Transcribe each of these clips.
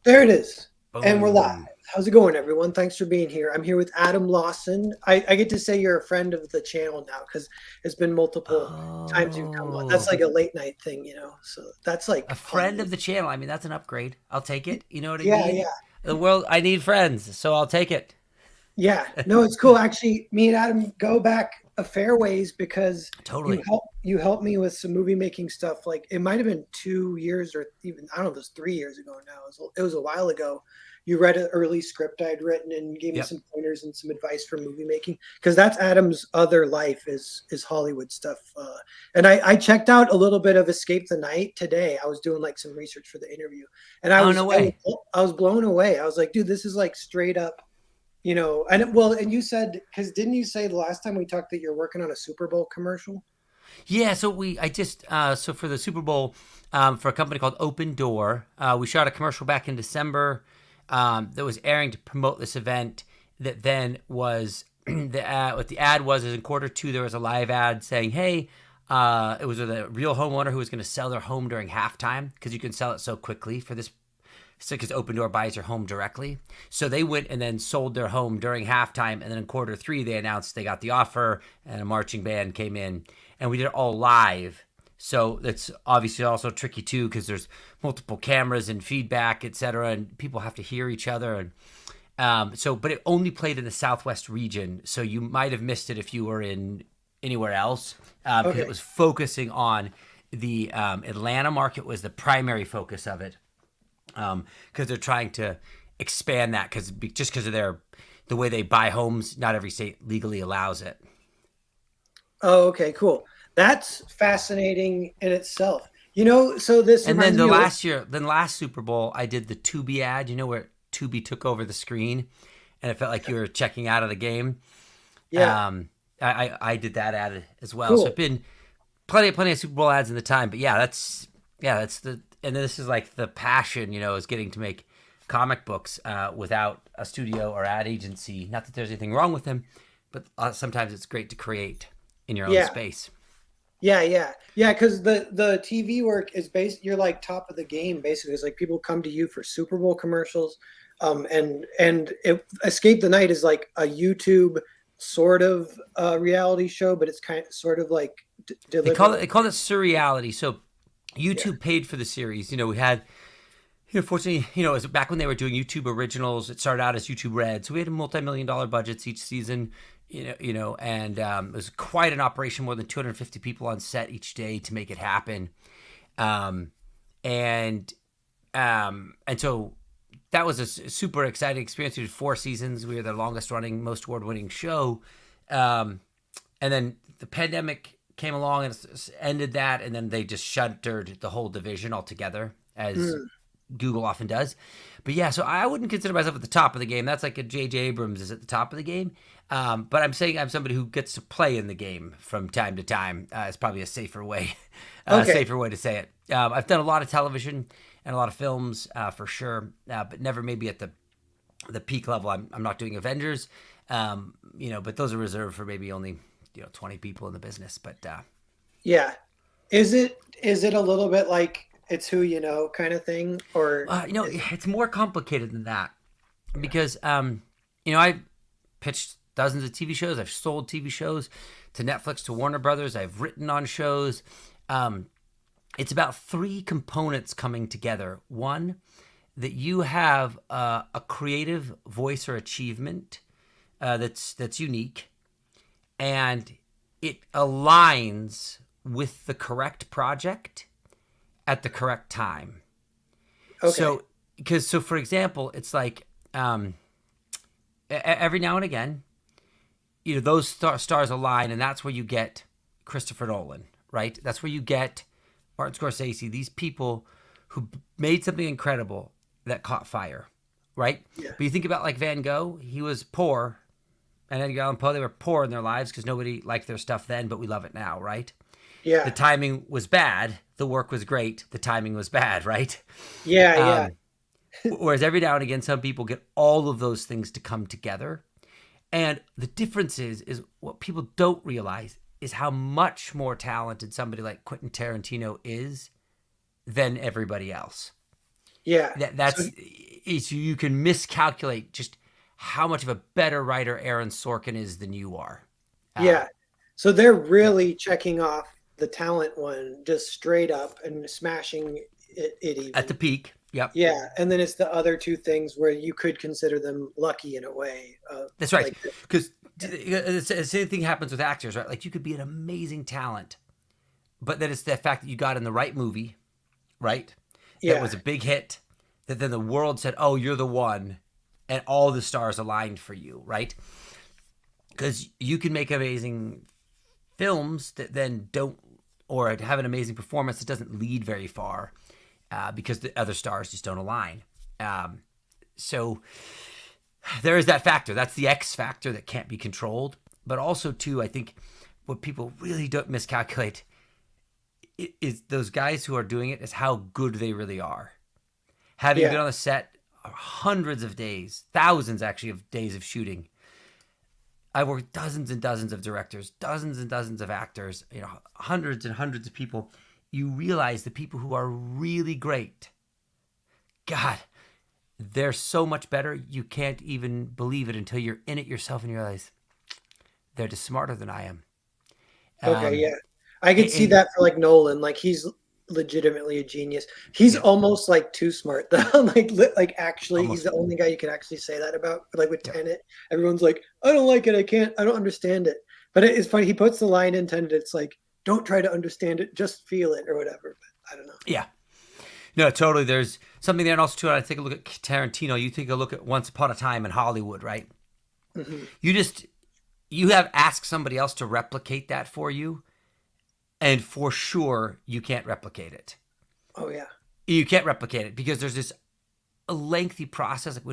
There it is. And we're live. Boom. How's it going, everyone? Thanks for being here. I'm here with Adam Lawson. I get to say you're a friend of the channel now because it's been multiple times you've come on. That's Oh, like a late night thing, you know? So that's a like friend fun. of the channel. I mean, that's an upgrade. I'll take it. You know what I Yeah, mean? yeah, The world, I need friends, so I'll take it. yeah. No, it's cool. Actually, me and Adam go back a fair ways because Totally. you helped me with some movie making stuff. Like it might have been 2 years or even I don't know, it was 3 years ago now. It was a while ago. You read an early script I'd written and gave me Yep. some pointers and some advice for movie making because that's Adam's other life is Hollywood stuff. And I checked out a little bit of Escape the Night today. I was doing like some research for the interview, and Oh, no way. I was blown away. I was like, dude, this is like straight up, you know. And you said because didn't you say the last time we talked that you're working on a Super Bowl commercial? Yeah, so for the Super Bowl, for a company called Open Door, we shot a commercial back in December that was airing to promote this event. That then was what the ad was is in quarter two there was a live ad saying, "Hey, it was with a real homeowner who was going to sell their home during halftime because you can sell it so quickly for this." So, because Open Door buys your home directly. So they went and then sold their home during halftime. And then in quarter three, they announced they got the offer and a marching band came in. And we did it all live. So that's obviously also tricky too because there's multiple cameras and feedback, et cetera. And people have to hear each other. And but it only played in the Southwest region. So you might have missed it if you were in anywhere else because it Okay. was focusing on the Atlanta market was the primary focus of it because they're trying to expand that because of the way they buy homes. Not every state legally allows it. Oh, okay, cool. That's fascinating in itself. You know, so this And then reminds me of last Super Bowl, I did the Tubi ad. You know where Tubi took over the screen, and it felt like you were checking out of the game. yeah, I did that ad as well. So cool. it's been plenty of Super Bowl ads in the time. But that's the and this is like the passion, is getting to make comic books without a studio or ad agency. Not that there's anything wrong with them, but sometimes it's great to create in your own Yeah. space. Yeah, because the TV work is based. You're like top of the game, basically. It's like people come to you for Super Bowl commercials, Escape the Night is like a YouTube sort of reality show, but it's kind of sort of like deliberately. They call it surreality. So Yeah. YouTube paid for the series. We had fortunately, it was back when they were doing YouTube originals. It started out as YouTube Red, so we had multi-million-dollar budgets each season. And it was quite an operation. More than 250 people on set each day to make it happen. Um, and and so that was a super exciting experience. We did 4 seasons. We were the longest running, most award-winning show. Um, and then the pandemic came along and ended that, and then they just shuttered the whole division altogether, as Mm, Google often does. But yeah, so I wouldn't consider myself at the top of the game. That's like a J.J. Abrams is at the top of the game. But I'm saying I'm somebody who gets to play in the game from time to time. It's probably a okay. safer way to say it. I've done a lot of television and a lot of films for sure, but never maybe at the peak level. I'm not doing Avengers, but those are reserved for maybe only 20 people in the business. But Yeah. Is it a little bit like it's who you know kind of thing, or is it? it's more complicated than that because I pitched dozens of TV shows. I've sold TV shows to Netflix, to Warner Brothers. I've written on shows. Um, it's about three components coming together. One, that you have a creative voice or achievement that's unique, and it aligns with the correct project at the correct time. Okay. So for example, it's like every now and again, those stars align, and that's where you get Christopher Nolan, right? That's where you get Martin Scorsese. These people who made something incredible that caught fire, right? Yeah. But you think about like Van Gogh, he was poor, and Edgar Allan Poe, they were poor in their lives because nobody liked their stuff then, but we love it now, right? The Yeah. timing was bad, the work was great, the timing was bad, right? Yeah. Yeah. Um, Whereas every now and again, some people get all of those things to come together. And the difference is what people don't realize is how much more talented somebody like Quentin Tarantino is than everybody else. Yeah. That So that's you can miscalculate just how much of a better writer Aaron Sorkin is than you are. Yeah. So they're Yeah, really checking off the talent one just straight up and smashing it at the even. peak. Yep, Yeah. And then it's the other two things where you could consider them lucky in a way. that's right. Like, Because yeah. the same thing happens with actors, right? Like you could be an amazing talent, but then it's the fact that you got in the right movie, right? That Yeah. was a big hit. That then the world said, "Oh, you're the one," and all the stars aligned for you, right? Because you can make amazing films that then don't, or have an amazing performance that doesn't lead very far, because the other stars just don't align. So there is that factor. That's the X factor that can't be controlled. But also, too, I think what people really don't miscalculate is those guys who are doing it is how good they really are. Having Yeah. been on the set hundreds of days, thousands actually of days of shooting, I worked with dozens and dozens of directors, dozens and dozens of actors, hundreds and hundreds of people. You realize the people who are really great, God, they're so much better. You can't even believe it until you're in it yourself and you realize they're just smarter than I am. Okay. Um, Yeah. I could see and that for like Nolan. Like he's legitimately a genius. He's yeah, almost like too smart though. Like actually, he's almost. the only guy you can actually say that about. Like with Yeah, Tenet, everyone's like, I don't like it. I don't understand it. But it's funny. He puts the line in Tenet. It's like, don't try to understand it, just feel it or whatever. But I don't know. yeah. No, totally. There's something there, and also too. I take a look at Tarantino. You take a look at Once Upon a Time in Hollywood, right? Hmm. You just you have asked somebody else to replicate that for you, and for sure you can't replicate it. Oh yeah. You can't replicate it because there's this a lengthy process. Like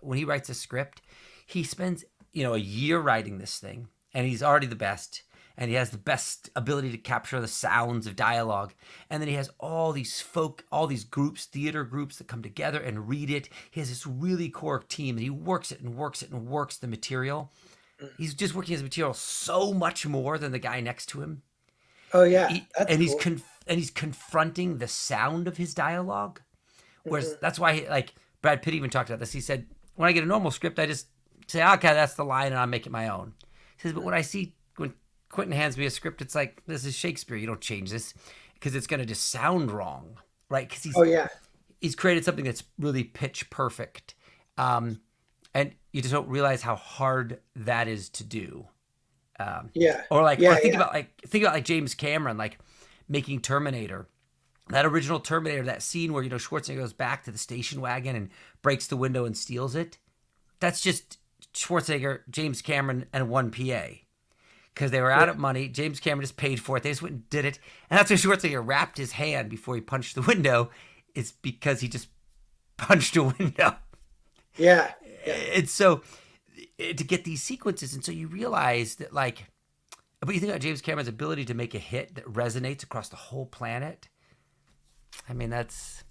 when he writes a script, he spends a year writing this thing, and he's already the best, and he has the best ability to capture the sounds of dialogue, and then he has all these groups, theater groups that come together and read it. He has this really core team, and he works it and works it and works the material. Mhm. He's just working his material so much more than the guy next to him. Oh yeah. That's And cool. he's confronting the sound of his dialogue. Whereas Hmm. that's why like Brad Pitt even talked about this. He said, when I get a normal script, I just say, okay, that's the line, and I'll make it my own. He says, but when Quentin hands me a script, it's like, this is Shakespeare. You don't change this because it's going to just sound wrong, right? Because Oh yeah. he's created something that's really pitch perfect, um, and you just don't realize how hard that is to do. Yeah. Or Yeah. Yeah. think about like James Cameron, like making Terminator, that original Terminator, that scene where Schwarzenegger goes back to the station wagon and breaks the window and steals it. That's just Schwarzenegger, James Cameron, and one PA because they were Yeah. out of money. James Cameron just paid for it. They just went and did it, and that's why Schwarzenegger wrapped his hand before he punched the window. It's because he just punched a window. Yeah. Yeah. And so to get these sequences, and so you realize that but you think about James Cameron's ability to make a hit that resonates across the whole planet. I mean, that's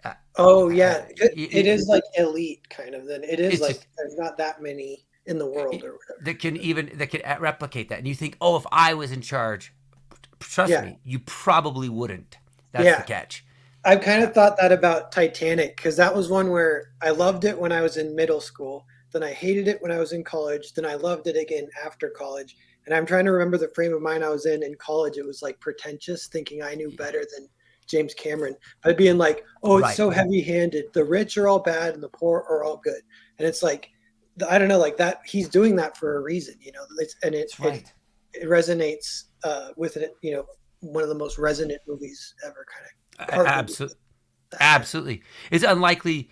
uh, Oh uh, yeah. It is like elite kind of. Then it is it's like just there's not that many in the world or whatever. that can replicate that. And you think, oh, if I was in charge, trust Yeah. me, you probably wouldn't. That's the Yeah. catch. I've kind Uh, of thought that about Titanic because that was one where I loved it when I was in middle school. Then I hated it when I was in college. Then I loved it again after college. And I'm trying to remember the frame of mind I was in college. It was like pretentious, thinking I knew better than James Cameron, but being like, oh, it's right. so heavy handed. The rich are all bad and the poor are all good. And it's like, I don't know, like that. He's doing that for a reason, and That's right. it resonates with it, one of the most resonant movies ever, kind of heartwarming. Absolutely. That kind of. Absolutely. It's unlikely,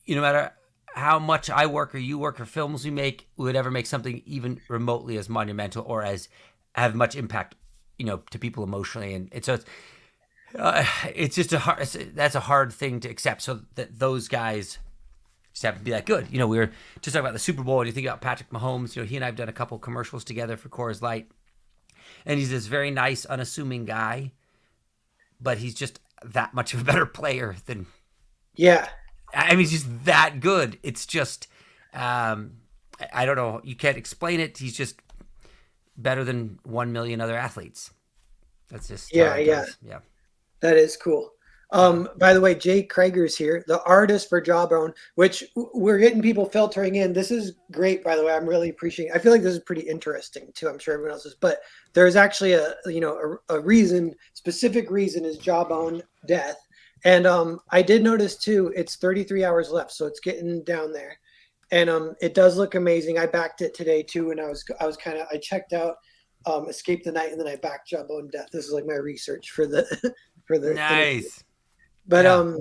no matter how much I work or you work or films we make, we would ever make something even remotely as monumental or as have much impact, to people emotionally. And so it's just that's a hard thing to accept. So that those guys just have to be that good. We were just talking about the Super Bowl, and you think about Patrick Mahomes. He and I have done a couple commercials together for Coors Light, and he's this very nice, unassuming guy, but he's just that much of a better player than. Yeah. I mean, he's just that good. It's just, I don't know. You can't explain it. He's just better than 1 million other athletes. That's just how Yeah. it Yeah. goes. Yeah. That is cool. By the way, Jay Krager's here, the artist for Jawbone, which we're getting people filtering in. This is great, by the way. I'm really appreciating. I feel like this is pretty interesting too. I'm sure everyone else is, but there's actually a reason, specific reason is Jawbone death, and I did notice too. It's 33 hours left, so it's getting down there, and it does look amazing. I backed it today too, and I checked out Escape the Night, and then I backed Jawbone death. This is like my research for the for the interview. Nice. But Yeah.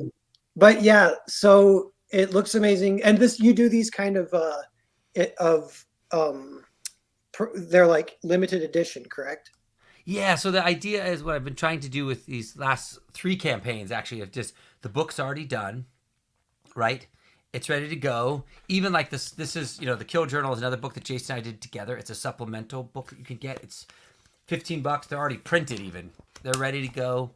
but yeah, so it looks amazing. And this you do these kind of they're like limited edition, correct? Yeah, so the idea is what I've been trying to do with these last 3 campaigns actually of just the book's already done, right? It's ready to go. Even like this is, the Kill Journal is another book that Jason and I did together. It's a supplemental book that you can get. It's $15. They're already printed even. They're ready to go.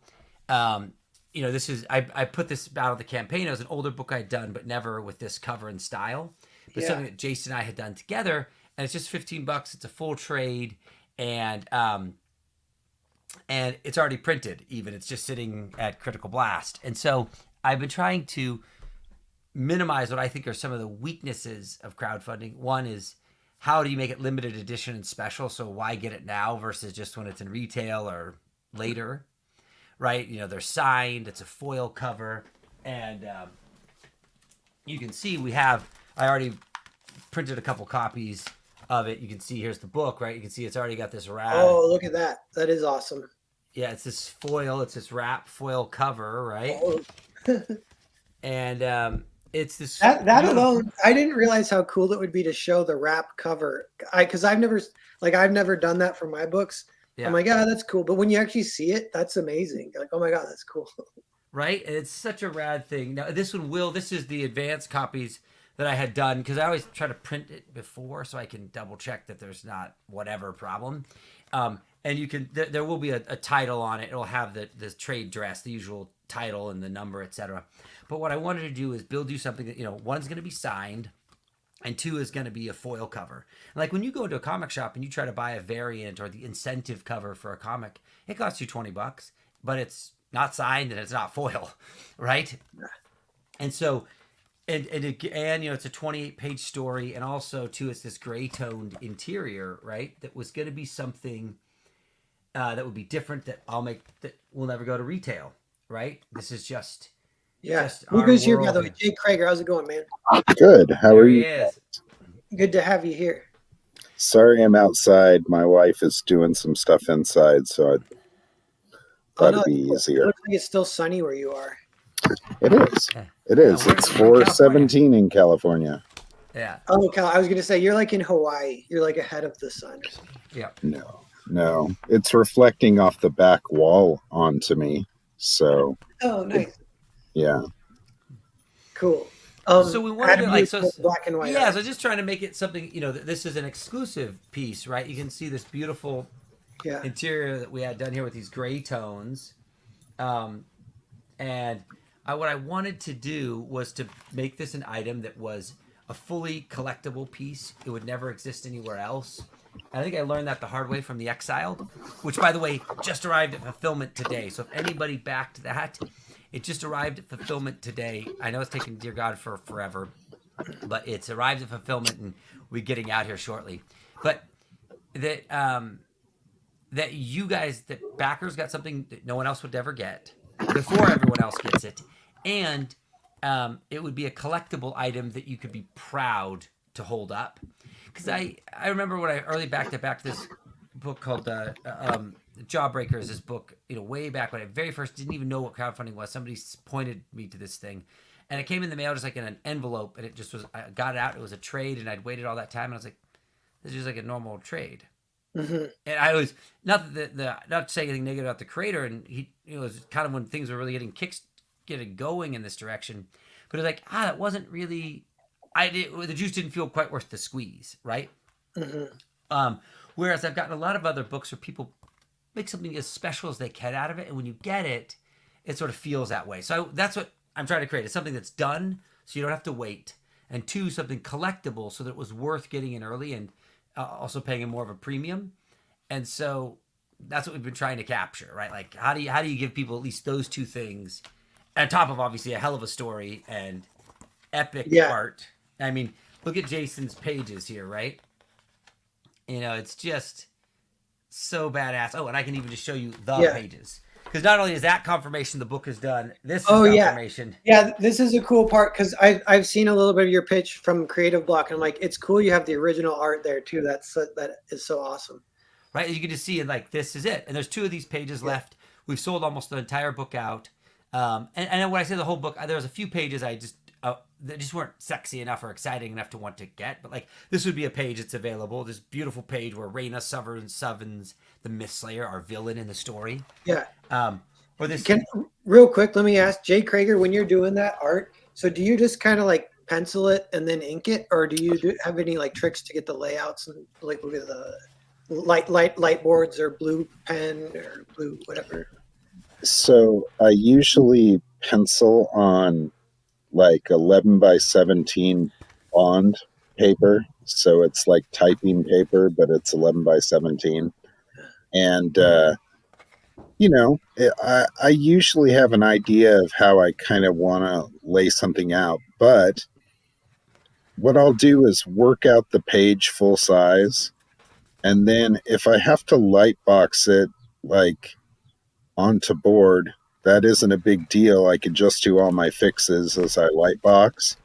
This is I put this out of the campaign. It was an older book I'd done, but never with this cover and style. But Yeah. something that Jason and I had done together, and it's just $15. It's a full trade, and it's already printed. Even it's just sitting at Critical Blast, and so I've been trying to minimize what I think are some of the weaknesses of crowdfunding. One is how do you make it limited edition and special? So why get it now versus just when it's in retail or later? Right, they're signed. It's a foil cover, and you can see I already printed a couple copies of it. You can see here's the book, right? You can see it's already got this wrap. Oh, look at that! That is awesome. Yeah, it's this foil. It's this wrap foil cover, right? Oh. And it's this That alone, I didn't realize how cool it would be to show the wrap cover. Because I've never done that for my books. Yeah. I'm like, that's cool. But when you actually see it, that's amazing. You're like, oh my God, that's cool. Right? And it's such a rad thing. Now, this is the advanced copies that I had done because I always try to print it before so I can double check that there's not whatever problem. And you can, there will be a title on it. It'll have the trade dress, the usual title and the number, etc. But what I wanted to do is build you something that, one's going to be signed, and 2 is going to be a foil cover. Like when you go into a comic shop and you try to buy a variant or the incentive cover for a comic, it costs you $20, but it's not signed and it's not foil, right? And so, and it's a 28-page story, and also too, it's this gray-toned interior, right? That was going to be something that would be different that will never go to retail, right? This is just. Yeah. Just Who our goes here, by world. the way? Jay Krager, how's it going, man? Good. How There are he you? is. Good to have you here. Sorry, I'm outside. My wife is doing some stuff inside, so I thought it'd be It easier. looks like it's still sunny where you are. It is. Yeah. It is. Yeah, It's we're in 4:17 in California. Yeah. Oh, Cal, I was going to say, you're like in Hawaii. You're like ahead of the sun. Yeah. No. It's reflecting off the back wall onto me. So, Oh, nice. yeah. Cool. So we wanted had to like black and white. Yeah, so just trying to make it something. This is an exclusive piece, right? You can see this beautiful interior that we had done here with these gray tones, and what I wanted to do was to make this an item that was a fully collectible piece. It would never exist anywhere else. I think I learned that the hard way from The Exiled, which, by the way, just arrived at fulfillment today. So if anybody backed that, it just arrived at fulfillment today. I know it's taken, dear God, for forever, but it's arrived at fulfillment, and we're getting out here shortly. But that you guys, that backers got something that no one else would ever get before everyone else gets it, and it would be a collectible item that you could be proud to hold up. Because I remember when I early backed this book called Jawbreakers, this book, way back when I very first didn't even know what crowdfunding was. Somebody pointed me to this thing, and it came in the mail just like in an envelope, and it just was, I got it out, it was a trade, and I'd waited all that time, and I was like, this is just like a normal trade. Mm-hmm. And I was, not to say anything negative about the creator, and he, it was kind of when things were really getting going in this direction, but it was like, that wasn't really, the juice didn't feel quite worth the squeeze, right? Mm-hmm. Whereas I've gotten a lot of other books where people make something as special as they can out of it, and when you get it, it sort of feels that way. So that's what I'm trying to create. It's something that's done, so you don't have to wait, and 2, something collectible, so that it was worth getting in early and also paying more of a premium. And so that's what we've been trying to capture, right? Like how do you give people at least those 2 things, on top of obviously a hell of a story and epic Yeah, art. I mean, look at Jason's pages here, right? It's just so badass. Oh, and I can even just show you the yeah. pages. Because not only is that confirmation the book is done, this is Oh yeah, confirmation. yeah. This is a cool part because I've seen a little bit of your pitch from Creative Block, and I'm like, it's cool you have the original art there too. That is so awesome. Right? You can just see it like this is it. And there's 2 of these pages Yeah. left. We've sold almost the entire book out. And when I say the whole book, there was a few pages I just that just weren't sexy enough or exciting enough to want to get. But like this would be a page that's available. This beautiful page where Raina Summons the Mistslayer, our villain in the story. Yeah. Or this. Can real quick, let me ask Jay Krager, when you're doing that art, so do you just kind of like pencil it and then ink it, or do you have any like tricks to get the layouts and like with the light boards or blue pen or blue whatever? So I usually pencil on like 11 by 17 bond paper. So it's like typing paper, but it's 11 by 17. And, I usually have an idea of how I kind of want to lay something out. But what I'll do is work out the page full size. And then if I have to light box it, like onto board, that isn't a big deal. I can just do all my fixes as I light box.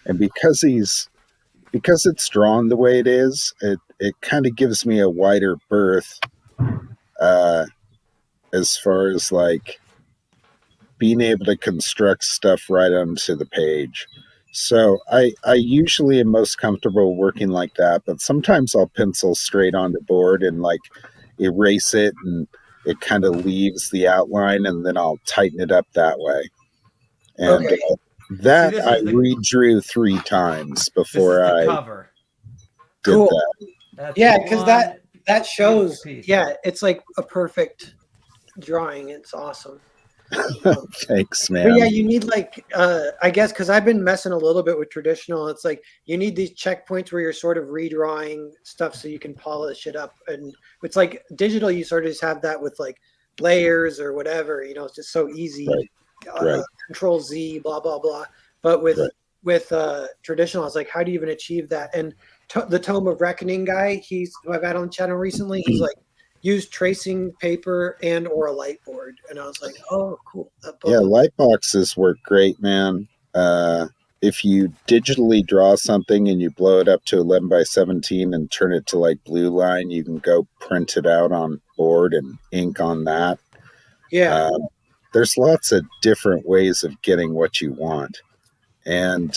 And because it's drawn the way it is, it kind of gives me a wider berth uh, as far as like being able to construct stuff right onto the page. So I usually am most comfortable working like that, but sometimes I'll pencil straight onto board and like erase it, and it kind of leaves the outline, and then I'll tighten it up that way. And Okay. See, that this I is the redrew 3 times this is before the I cover. did Cool. that. That's Yeah, because that one shows. beautiful piece. Yeah, it's like a perfect drawing. It's awesome. Thanks, But yeah, man. you need like I guess because I've been messing a little bit with traditional. It's like you need these checkpoints where you're sort of redrawing stuff so you can polish it up. And it's like digital, you sort of just have that with like layers or whatever. It's just so easy. Right, right, Control Z, blah blah blah. But with right. traditional, I was like, how do you even achieve that? And the Tome of Reckoning guy, who I've had on the channel recently. He's like, use tracing paper and or a light board, and I was like, oh cool. Yeah, light boxes work great, man. If you digitally draw something and you blow it up to 11 by 17 and turn it to like blue line, you can go print it out on board and ink on that. Yeah. There's lots of different ways of getting what you want. And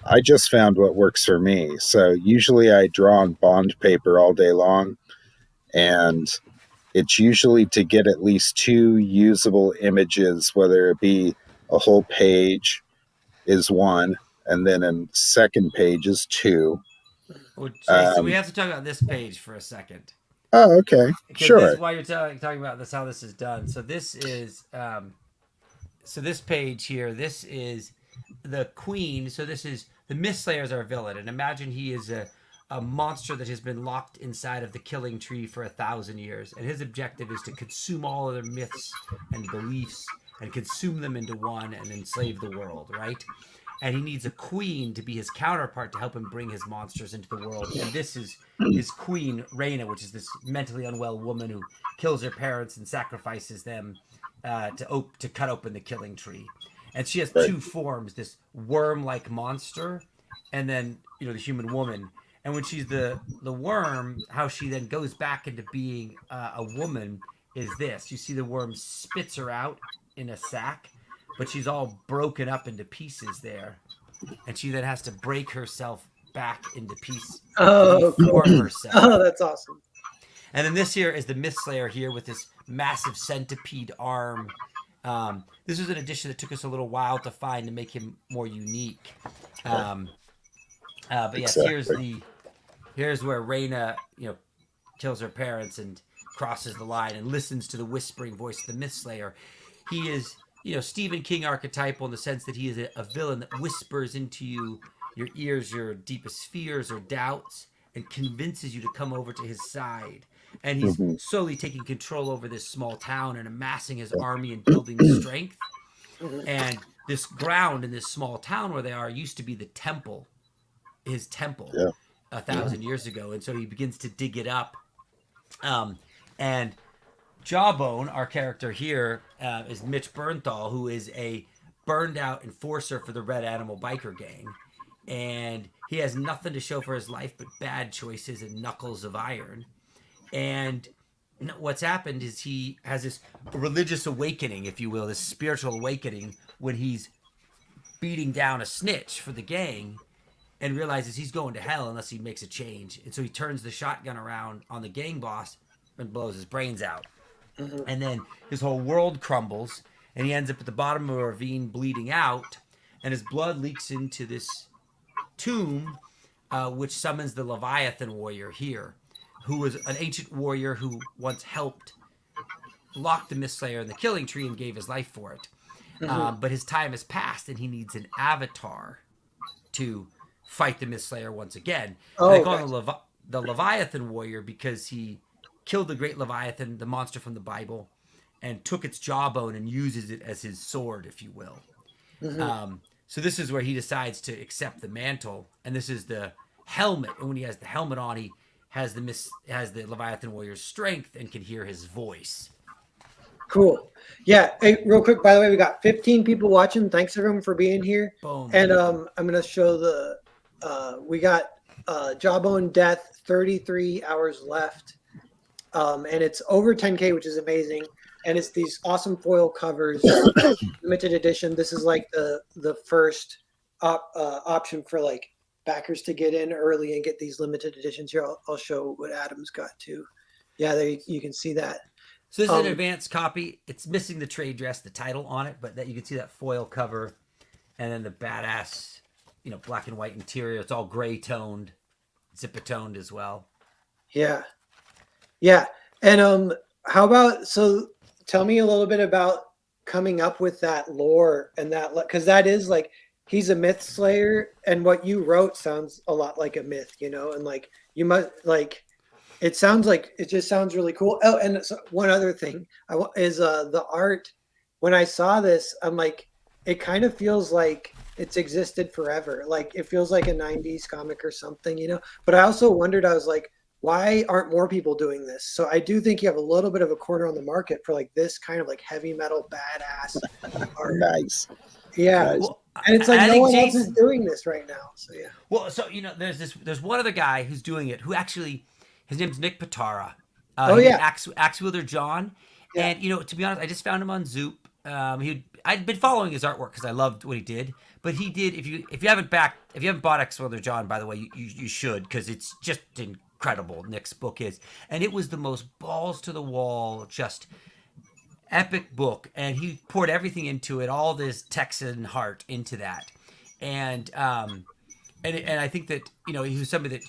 I just found what works for me. So usually I draw on bond paper all day long, and it's usually to get at least 2 usable images, whether it be a whole page is 1, and then a second page is 2. Well, Jason, we have to talk about this page for a second. Oh, okay, Because sure. this, while you're talking about this, how this is done. So this is, so this page here, this is the queen. So this is the Mistslayer is our villain, and imagine he is a monster that has been locked inside of the killing tree for 1,000 years, and his objective is to consume all of their myths and beliefs and consume them into one and enslave the world, right? And he needs a queen to be his counterpart to help him bring his monsters into the world. And this is his queen, Raina, which is this mentally unwell woman who kills her parents and sacrifices them to cut open the killing tree. And she has 2 forms: this worm-like monster, and then the human woman. And when she's the worm, how she then goes back into being a woman is this. You see the worm spits her out in a sack, but she's all broken up into pieces there. And she then has to break herself back into pieces Oh, to reform cool. herself. Oh, that's awesome. And then this here is the Mistslayer here with this massive centipede arm. This was an addition that took us a little while to find to make him more unique. But yes, Exactly. here's where Raina, kills her parents and crosses the line and listens to the whispering voice of the Mistslayer. He is, Stephen King archetypal in the sense that he is a villain that whispers into your ears, your deepest fears or doubts, and convinces you to come over to his side. And he's slowly taking control over this small town and amassing his army and building strength. Mhm. And this ground in this small town where they are used to be the temple, his temple, Yeah. a Yeah. thousand years ago. And so he begins to dig it up. And Jawbone, our character here, is Mitch Bernthal, who is a burned out enforcer for the Red Animal Biker Gang. And he has nothing to show for his life but bad choices and knuckles of iron. And what's happened is he has this religious awakening, if you will, this spiritual awakening when he's beating down a snitch for the gang and realizes he's going to hell unless he makes a change. And so he turns the shotgun around on the gang boss and blows his brains out. Mhm. And then his whole world crumbles and he ends up at the bottom of a ravine bleeding out and his blood leaks into this tomb, which summons the Leviathan warrior here, who was an ancient warrior who once helped lock the Mistslayer in the killing tree and gave his life for it. Mhm. But his time has passed and he needs an avatar to fight the Mistslayer once again. And they Oh, call gotcha. him the Leviathan warrior because he killed the great Leviathan, the monster from the Bible, and took its jawbone and uses it as his sword, if you will. Mhm. So this is where he decides to accept the mantle, and this is the helmet. And when he has the helmet on, he has the Leviathan warrior's strength and can hear his voice. Cool. Yeah. Hey, real quick, by the way, we got 15 people watching. Thanks everyone for being here. Boom. And I'm gonna show the we got Jawbone Death 33 hours left. And it's over 10K, which is amazing. And it's these awesome foil covers, limited edition. This is like the first option for like backers to get in early and get these limited editions. Here, I'll show what Adam's got too. Yeah, there you can see that. So this is an advanced copy. It's missing the trade dress, the title on it, but that you can see that foil cover, and then the badass, black and white interior. It's all gray toned, zipper toned as well. Yeah, yeah. And how about tell me a little bit about coming up with that lore and that because that is like he's a myth slayer, and what you wrote sounds a lot like a myth, and like you must like. It just sounds really cool. Oh, and so one other thing is the art. When I saw this, I'm like, it kind of feels like it's existed forever. Like it feels like a 90s comic or something, But I also wondered, I was like, why aren't more people doing this? So I do think you have a little bit of a corner on the market for like this kind of like heavy metal badass art. Nice. Yeah. Nice. Well, And it's like I no think one else Jason is doing this right now. So yeah. Well, so there's one other guy who's doing it who actually his name's Nick Pitara. Oh He did yeah. Axe Wielder John, Yeah. and to be honest, I just found him on Zoop. I'd been following his artwork because I loved what he did. But he did if you haven't bought Axe Wielder John, by the way, you should because it's just incredible. Nick's book is, and it was the most balls to the wall, just epic book, and he poured everything into it, all this Texan heart into that, and I think that he was somebody that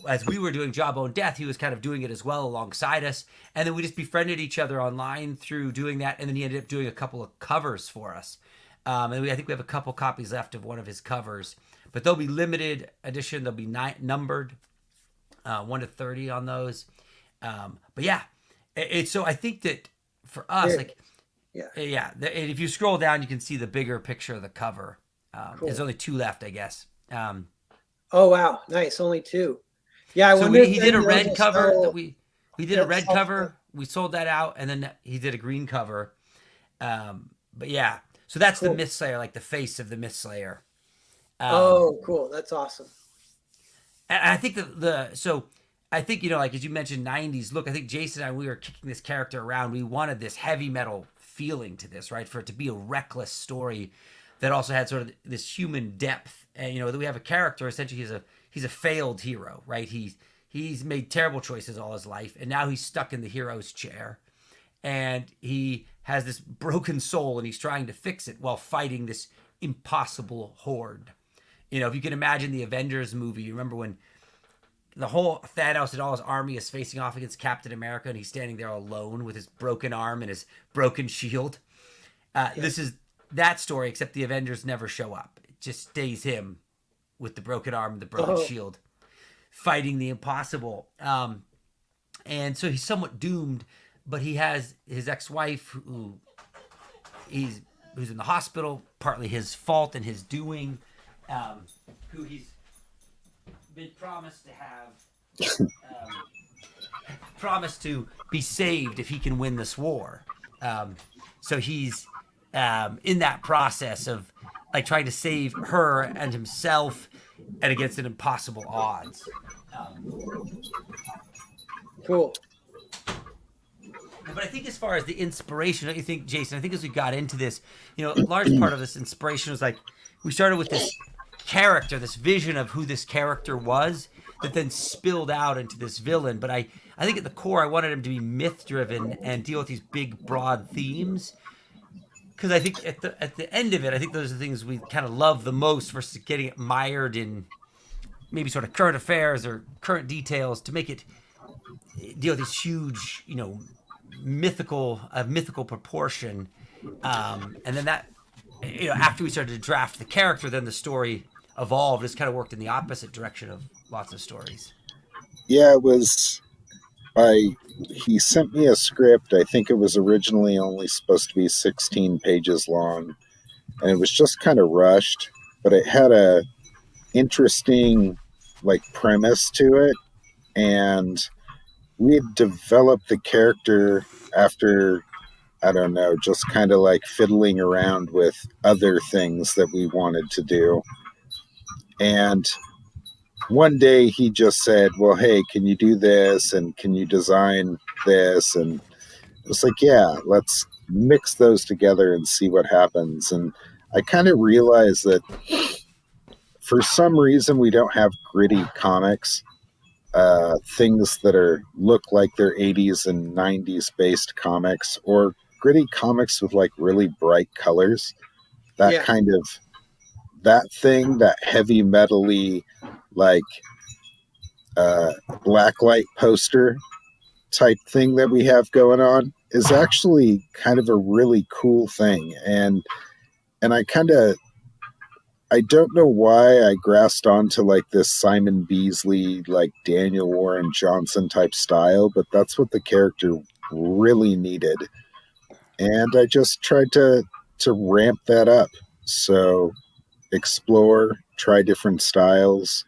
as we were doing Jawbone Death, he was kind of doing it as well alongside us, and then we just befriended each other online through doing that, and then he ended up doing a couple of covers for us, and I think we have a couple copies left of one of his covers, but they'll be limited edition, they'll be numbered, 1 to 30 on those, but yeah, so I think that for us, like, yeah. If you scroll down, you can see the bigger picture of the cover. Cool. There's only 2 left, I guess. Oh wow, nice, only 2. Yeah, I so wonder. He did a red cover that we did a red sell cover. We sold that out, and then he did a green cover. But yeah, so that's Cool. the Mistslayer, like the face of the Mistslayer. Oh, cool, that's awesome. And I think I think like as you mentioned, 90s look. I think Jason and I, we were kicking this character around. We wanted this heavy metal feeling to this, right? For it to be a reckless story that also had sort of this human depth. And that we have a character essentially he's a failed hero, right? He's made terrible choices all his life, and now he's stuck in the hero's chair, and he has this broken soul, and he's trying to fix it while fighting this impossible horde. If you can imagine the Avengers movie, you remember when the whole Thanos and all his army is facing off against Captain America, and he's standing there alone with his broken arm and his broken shield. This is that story, except the Avengers never show up. It just stays him with the broken arm and the broken shield, fighting the impossible. And so he's somewhat doomed, but he has his ex-wife who he's who's in the hospital, partly his fault and his doing, who he's been promised to have, promised to be saved if he can win this war. So he's in that process of like trying to save her and himself, and against an impossible odds. Cool. But I think as far as the inspiration, don't you think, Jason? I think as we got into this, you know, a large part of this inspiration was like we started with this character, this vision of who this character was, that then spilled out into this villain. But I think at the core, I wanted him to be myth driven and deal with these big, broad themes. Because I think at the end of it, I think those are the things we kind of love the most versus getting it mired in maybe sort of current affairs or current details to make it deal with these huge, you know, mythical proportion. And then that, you know, after we started to draft the character, then the story evolved. It's kind of worked in the opposite direction of lots of stories. Yeah, it was. He sent me a script. I think it was originally only supposed to be 16 pages long, and it was just kind of rushed. But it had a interesting like premise to it, and we had developed the character after, I don't know, just kind of like fiddling around with other things that we wanted to do. And one day he just said, well, hey, can you do this? And can you design this? And it was like, yeah, let's mix those together and see what happens. And I kind of realized that for some reason we don't have gritty comics, things that look like they're 80s and 90s based comics, or gritty comics with like really bright colors. That kind of that thing, that heavy metal-y like blacklight poster type thing that we have going on is actually kind of a really cool thing. And I don't know why I grasped onto like this Simon Beasley, like Daniel Warren Johnson type style, but that's what the character really needed. And I just tried to ramp that up. So explore, try different styles.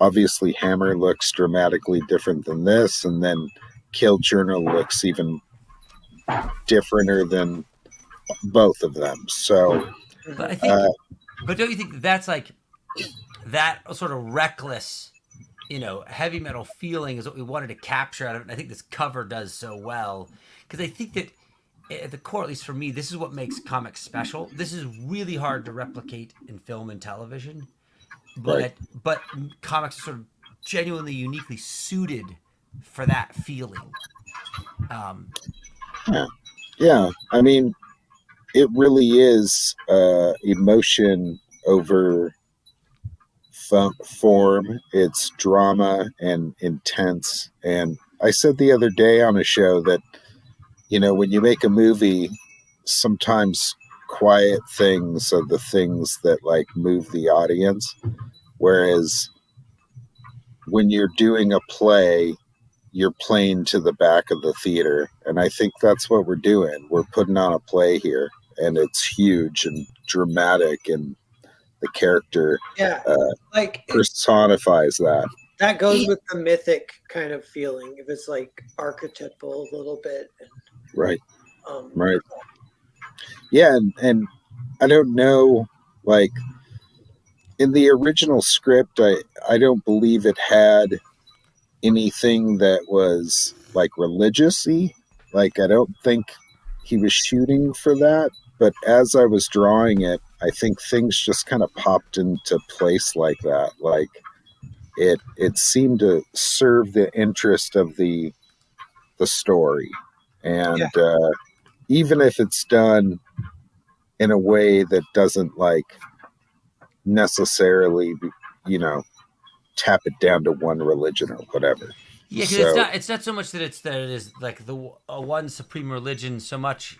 Obviously Hammer looks dramatically different than this, and then Kill Journal looks even differenter than both of them. So but I think but don't you think that's like that sort of reckless, you know, heavy metal feeling is what we wanted to capture out of it, and I think this cover does so well, because I think that at the core, at least for me, this is what makes comics special. This is really hard to replicate in film and television, but comics are sort of genuinely uniquely suited for that feeling. Yeah, I mean, it really is emotion over form. It's drama and intense. And I said the other day on a show that, you know, when you make a movie, sometimes quiet things are the things that like move the audience. Whereas when you're doing a play, you're playing to the back of the theater. And I think that's what we're doing. We're putting on a play here, and it's huge and dramatic, and the character personifies that. That goes with the mythic kind of feeling, if it's like archetypal a little bit. Right. Right. Yeah, and I don't know, like in the original script, I don't believe it had anything that was like religious-y. Like, I don't think he was shooting for that. But as I was drawing it, I think things just kind of popped into place like that. Like it seemed to serve the interest of the story. And even if it's done in a way that doesn't like necessarily, you know, tap it down to one religion or whatever. Yeah, because it's not so much that it is like the one supreme religion so much.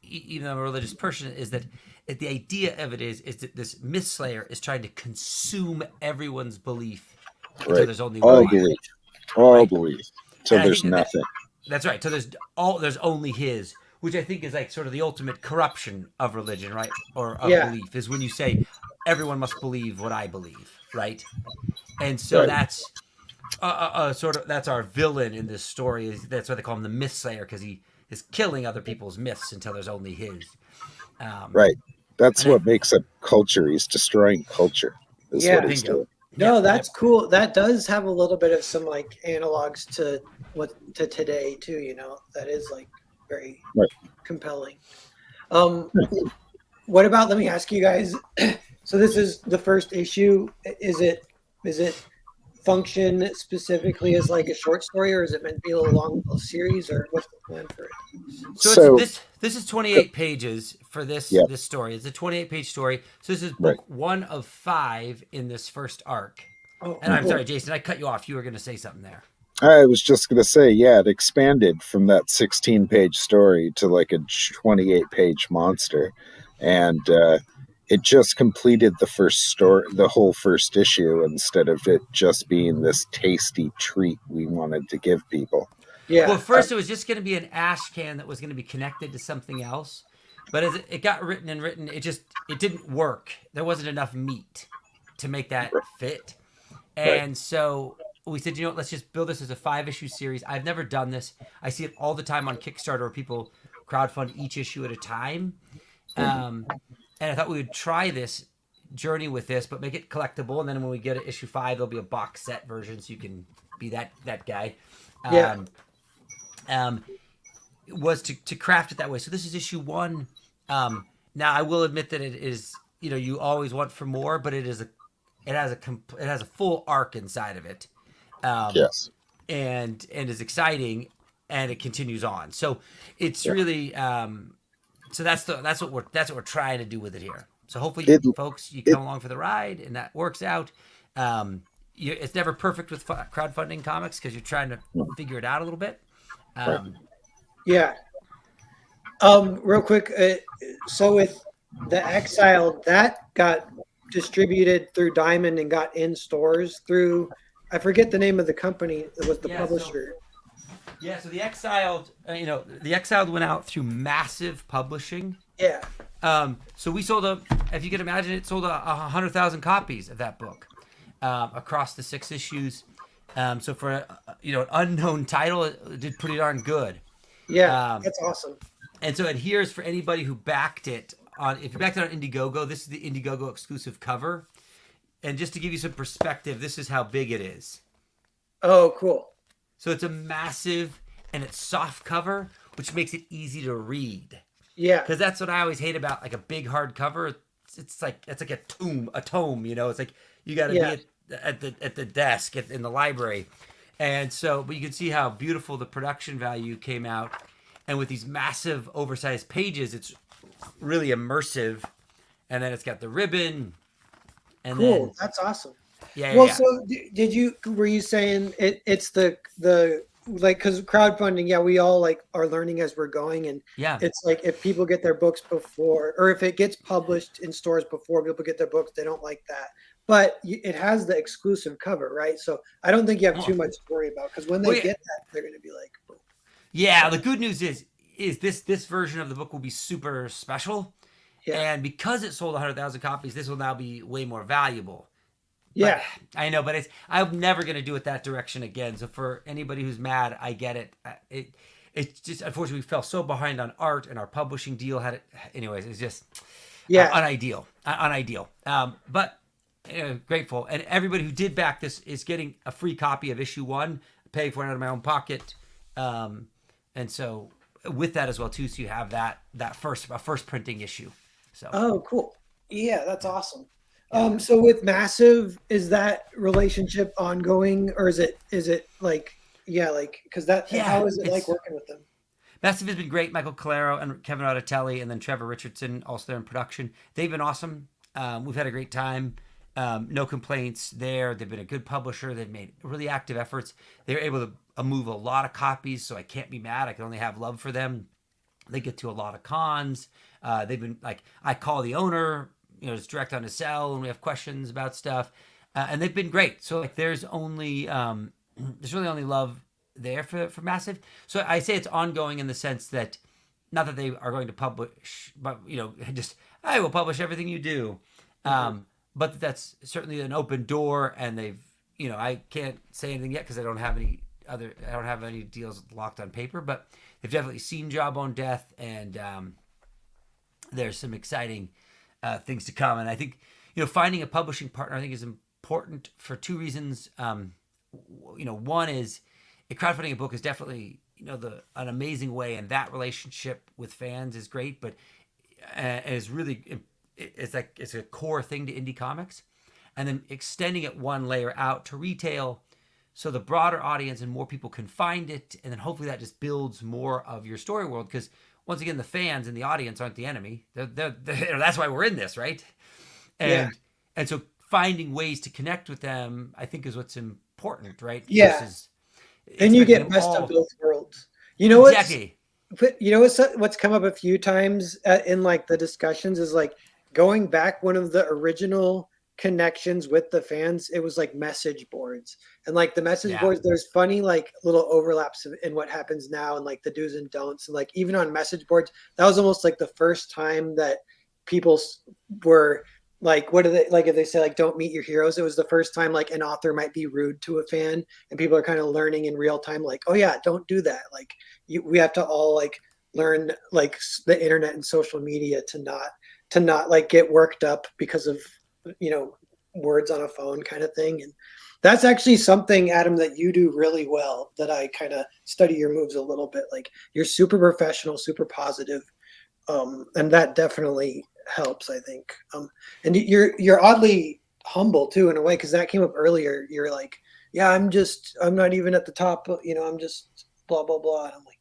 Even though I'm a religious person, is that the idea of it is that this myth slayer is trying to consume everyone's belief until there's only all one. Belief, belief, until there's nothing. That's right. So there's only his, which I think is like sort of the ultimate corruption of religion, right? Or of Yeah. belief, is when you say everyone must believe what I believe, right? And so Right. that's sort of that's our villain in this story. That's why they call him the myth slayer, because he is killing other people's myths until there's only his. Right. That's And I, what makes up culture. He's destroying culture, is what Yeah. he's bingo. doing. No, Yep, that's yep. cool. That does have a little bit of some like analogs to today too, you know. That is like very Right. compelling. Um what about, let me ask you guys, so this is the first issue. Is it function specifically as like a short story, or is it meant to be a little long a series, or what's the plan for it? So it's So, this is 28 pages for yeah, this story. It's a 28-page story. So this is right. book 1 of 5 in this first arc. Oh, And I'm cool. sorry, Jason, I cut you off. You were going to say something there. I was just going to say, yeah, it expanded from that 16-page story to like a 28-page monster. And it just completed the first story, the whole first issue, instead of it just being this tasty treat we wanted to give people. Well, Yeah. at first it was just going to be an ash can that was going to be connected to something else. But as it got written and written, it didn't work. There wasn't enough meat to make that fit. Right. And so we said, you know what, let's just build this as a 5-issue series. I've never done this. I see it all the time on Kickstarter where people crowdfund each issue at a time. And I thought we would try this journey with this, but make it collectible. And then when we get to issue 5, there'll be a box set version, so you can be that guy. Yeah. Was to craft it that way. So this is issue 1. Now I will admit that it is, you know, you always want for more, but it has a full arc inside of it. Yes. And is exciting, and it continues on. So it's really so that's what we're trying to do with it here. So hopefully, folks, you come along for the ride, and that works out. It's never perfect with crowdfunding comics because you're trying to figure it out a little bit. Yeah. Real quick, so with The Exiled, that got distributed through Diamond and got in stores through, I forget the name of the company that was the publisher. So the Exiled, the Exiled went out through Massive Publishing. Yeah. So we sold if you can imagine, it sold 100,000 copies of that book across the 6 issues. So for an unknown title, it did pretty darn good. Yeah, that's awesome. And so adheres for anybody who backed it on. If you backed it on Indiegogo, this is the Indiegogo exclusive cover. And just to give you some perspective, this is how big it is. Oh, cool. So it's a massive, and it's soft cover, which makes it easy to read. Yeah. Because that's what I always hate about like a big hardcover. It's like a tome. You know, it's like you got to be at the desk in the library. And so, but you can see how beautiful the production value came out. And with these massive oversized pages, it's really immersive. And then it's got the ribbon. And cool. Then, that's awesome. Yeah. Well, yeah. so were you saying it's the like, because crowdfunding, yeah, we all like are learning as we're going, and it's like if people get their books before, or if it gets published in stores before people get their books, they don't like that. But it has the exclusive cover, right? So I don't think you have too much to worry about, because when they get that, they're going to be like, boom. Yeah, the good news is this version of the book will be super special. Yeah. And because it sold 100,000 copies, this will now be way more valuable. Yeah. But, I know, but I'm never going to do it that direction again. So for anybody who's mad, I get it. It's just, unfortunately, we fell so behind on art, and our publishing deal had it. Anyways, it's just unideal. But grateful. And everybody who did back this is getting a free copy of issue 1, pay for it out of my own pocket. And so with that as well too, so you have that first printing issue. So cool. Yeah, that's awesome. So with Massive, is that relationship ongoing, or is it like because how is it like working with them? Massive has been great. Michael Calero and Kevin Auditelli, and then Trevor Richardson also there in production. They've been awesome. We've had a great time. No complaints there. They've been a good publisher. They've made really active efforts. They were able to move a lot of copies, so I can't be mad. I can only have love for them. They get to a lot of cons. They've been like, I call the owner, just direct on his cell, and we have questions about stuff, and they've been great. So like, there's really only love there for Massive. So I say it's ongoing in the sense that not that they are going to publish, but just I will publish everything you do. But that's certainly an open door, and they've I can't say anything yet because I don't have any deals locked on paper, but they've definitely seen Jawbone Death, and there's some exciting things to come. And I think finding a publishing partner I think is important for two reasons. One is crowdfunding a book is definitely an amazing way, and that relationship with fans is great, but is really it's a core thing to indie comics. And then extending it one layer out to retail, so the broader audience and more people can find it, and then hopefully that just builds more of your story world. Because once again, the fans and the audience aren't the enemy. That's why we're in this, right? And so finding ways to connect with them, I think, is what's important, right? Yeah. And you get best of both worlds. Exactly. What's come up a few times in like the discussions is like going back, one of the original connections with the fans, it was like message boards, and like the message boards, there's funny like little overlaps in what happens now and like the do's and don'ts, and like even on message boards, that was almost like the first time that people were like, what do they like, if they say like don't meet your heroes, it was the first time like an author might be rude to a fan, and people are kind of learning in real time like, oh yeah, don't do that. Like we have to all like learn like the internet and social media to not like get worked up because of words on a phone kind of thing. And that's actually something, Adam, that you do really well, that I kind of study your moves a little bit. Like you're super professional, super positive, and that definitely helps, I think. And you're oddly humble too, in a way, because that came up earlier. You're like, yeah, I'm not even at the top, I'm just blah blah blah. And I'm like,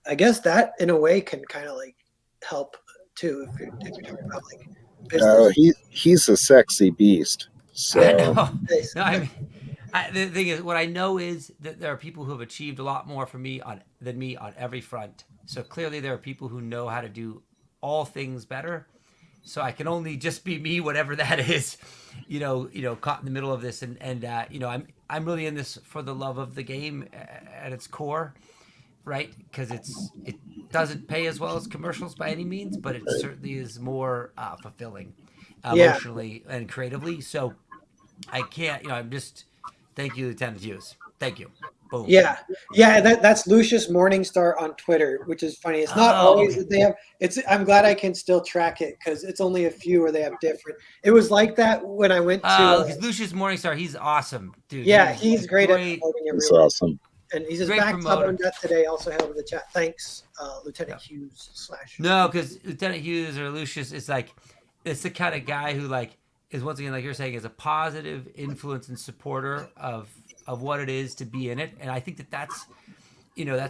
I guess that in a way can kind of like help too, if you're talking about like business. He's a sexy beast. So The thing is, what I know is that there are people who have achieved a lot more than me on every front. So clearly there are people who know how to do all things better. So I can only just be me, whatever that is, caught in the middle of this. And I'm really in this for the love of the game at its core, right? Because it doesn't pay as well as commercials by any means, but it certainly is more fulfilling emotionally and creatively. So I can't, I'm just, thank you, Lieutenant Hughes. Thank you. Boom. Yeah. That's Lucius Morningstar on Twitter, which is funny. It's not always that they have. I'm glad I can still track it because it's only a few where they have different. It was like that when I went to. Lucius Morningstar, he's awesome, dude. Yeah, he's great at promoting everyone. It's awesome. And he says back Jawbone Death today. Also held in the chat. Thanks, Lieutenant Hughes / No, because Lieutenant Hughes or Lucius is like, it's the kind of guy who like is, once again, like you're saying, is a positive influence and supporter of what it is to be in it. And I think that's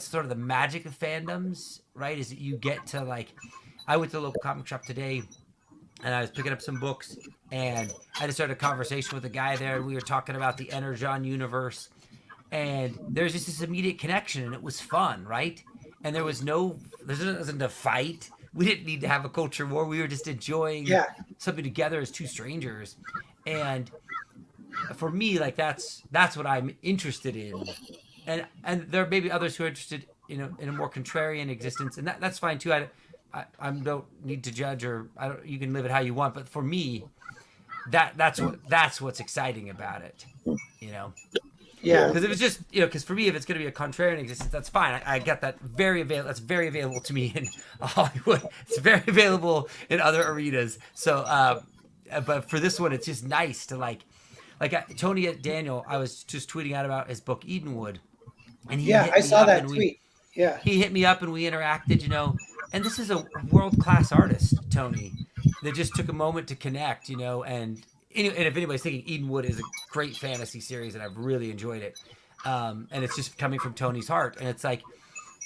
sort of the magic of fandoms, right? Is that you get to like, I went to the local comic shop today and I was picking up some books, and I just started a conversation with a guy there, and we were talking about the Energon universe, and there's just this immediate connection, and it was fun, right? And there wasn't a fight. We didn't need to have a culture war. We were just enjoying something together as two strangers. And for me, like that's what I'm interested in. And there may be others who are interested, in a more contrarian existence, and that's fine too. I don't need to judge, or you can live it how you want. But for me, that's what's exciting about it, Yeah. Because if it's just, because for me, if it's going to be a contrarian existence, that's fine. I get that. That's very available to me in Hollywood. It's very available in other arenas. So, but for this one, it's just nice to like Tony Daniel. I was just tweeting out about his book Edenwood, and I saw that tweet. He hit me up and we interacted. And this is a world-class artist, Tony, that just took a moment to connect. And if anybody's thinking, Edenwood is a great fantasy series, and I've really enjoyed it. And it's just coming from Tony's heart. And it's like,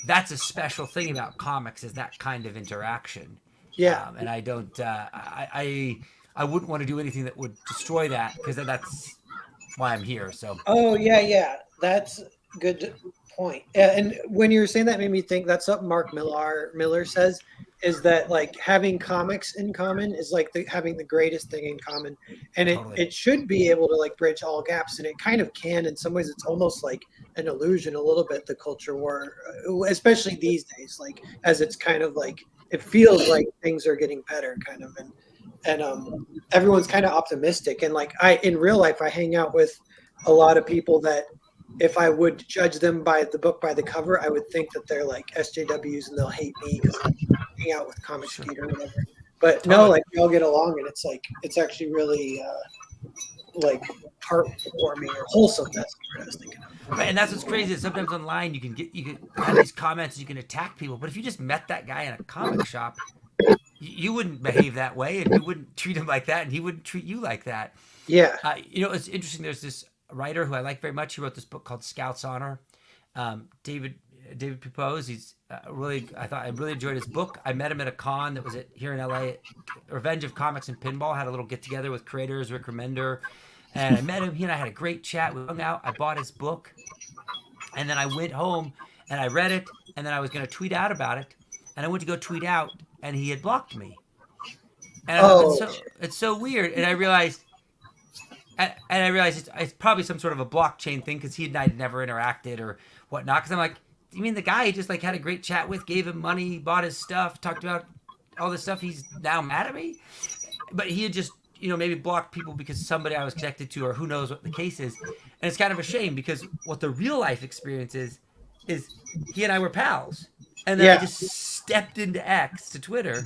that's a special thing about comics, is that kind of interaction. Yeah. And I don't, I wouldn't want to do anything that would destroy that, because that's why I'm here. So. Oh, yeah. That's a good point. And when you were saying that, it made me think that's something Mark Miller says. is that like having comics in common is like having the greatest thing in common, and Totally. it should be able to like bridge all gaps, and it kind of can in some ways. It's almost like an illusion a little bit, the culture war, especially these days, like as it's kind of like it feels like things are getting better kind of, and everyone's kind of optimistic, and like I in real life I hang out with a lot of people that if I would judge them by the book by the cover, I would think that they're like SJWs and they'll hate me because I hang out with Comic Street or whatever. But no, like we all get along, and it's like it's actually really like heartwarming or wholesome. That's the word I was thinking of. Right, and that's what's crazy. Is sometimes online you can have these comments, you can attack people, but if you just met that guy in a comic shop, you wouldn't behave that way, and you wouldn't treat him like that, and he wouldn't treat you like that. Yeah. It's interesting. There's this writer who I like very much. He wrote this book called Scout's Honor. David Pupose. He's I really enjoyed his book. I met him at a con that was here in LA. Revenge of Comics and Pinball had a little get together with creators, Rick Remender, and I met him. He and I had a great chat. We hung out. I bought his book, and then I went home and I read it, and then I was going to tweet out about it, and I went to go tweet out, and he had blocked me. And I thought, it's so weird, and I realized. It's probably some sort of a blockchain thing because he and I had never interacted or whatnot. Because I'm like, you mean the guy he just like had a great chat with, gave him money, bought his stuff, talked about all this stuff? He's now mad at me? But he had just, maybe blocked people because somebody I was connected to, or who knows what the case is. And it's kind of a shame because what the real life experience is he and I were pals. And then I just stepped into X to Twitter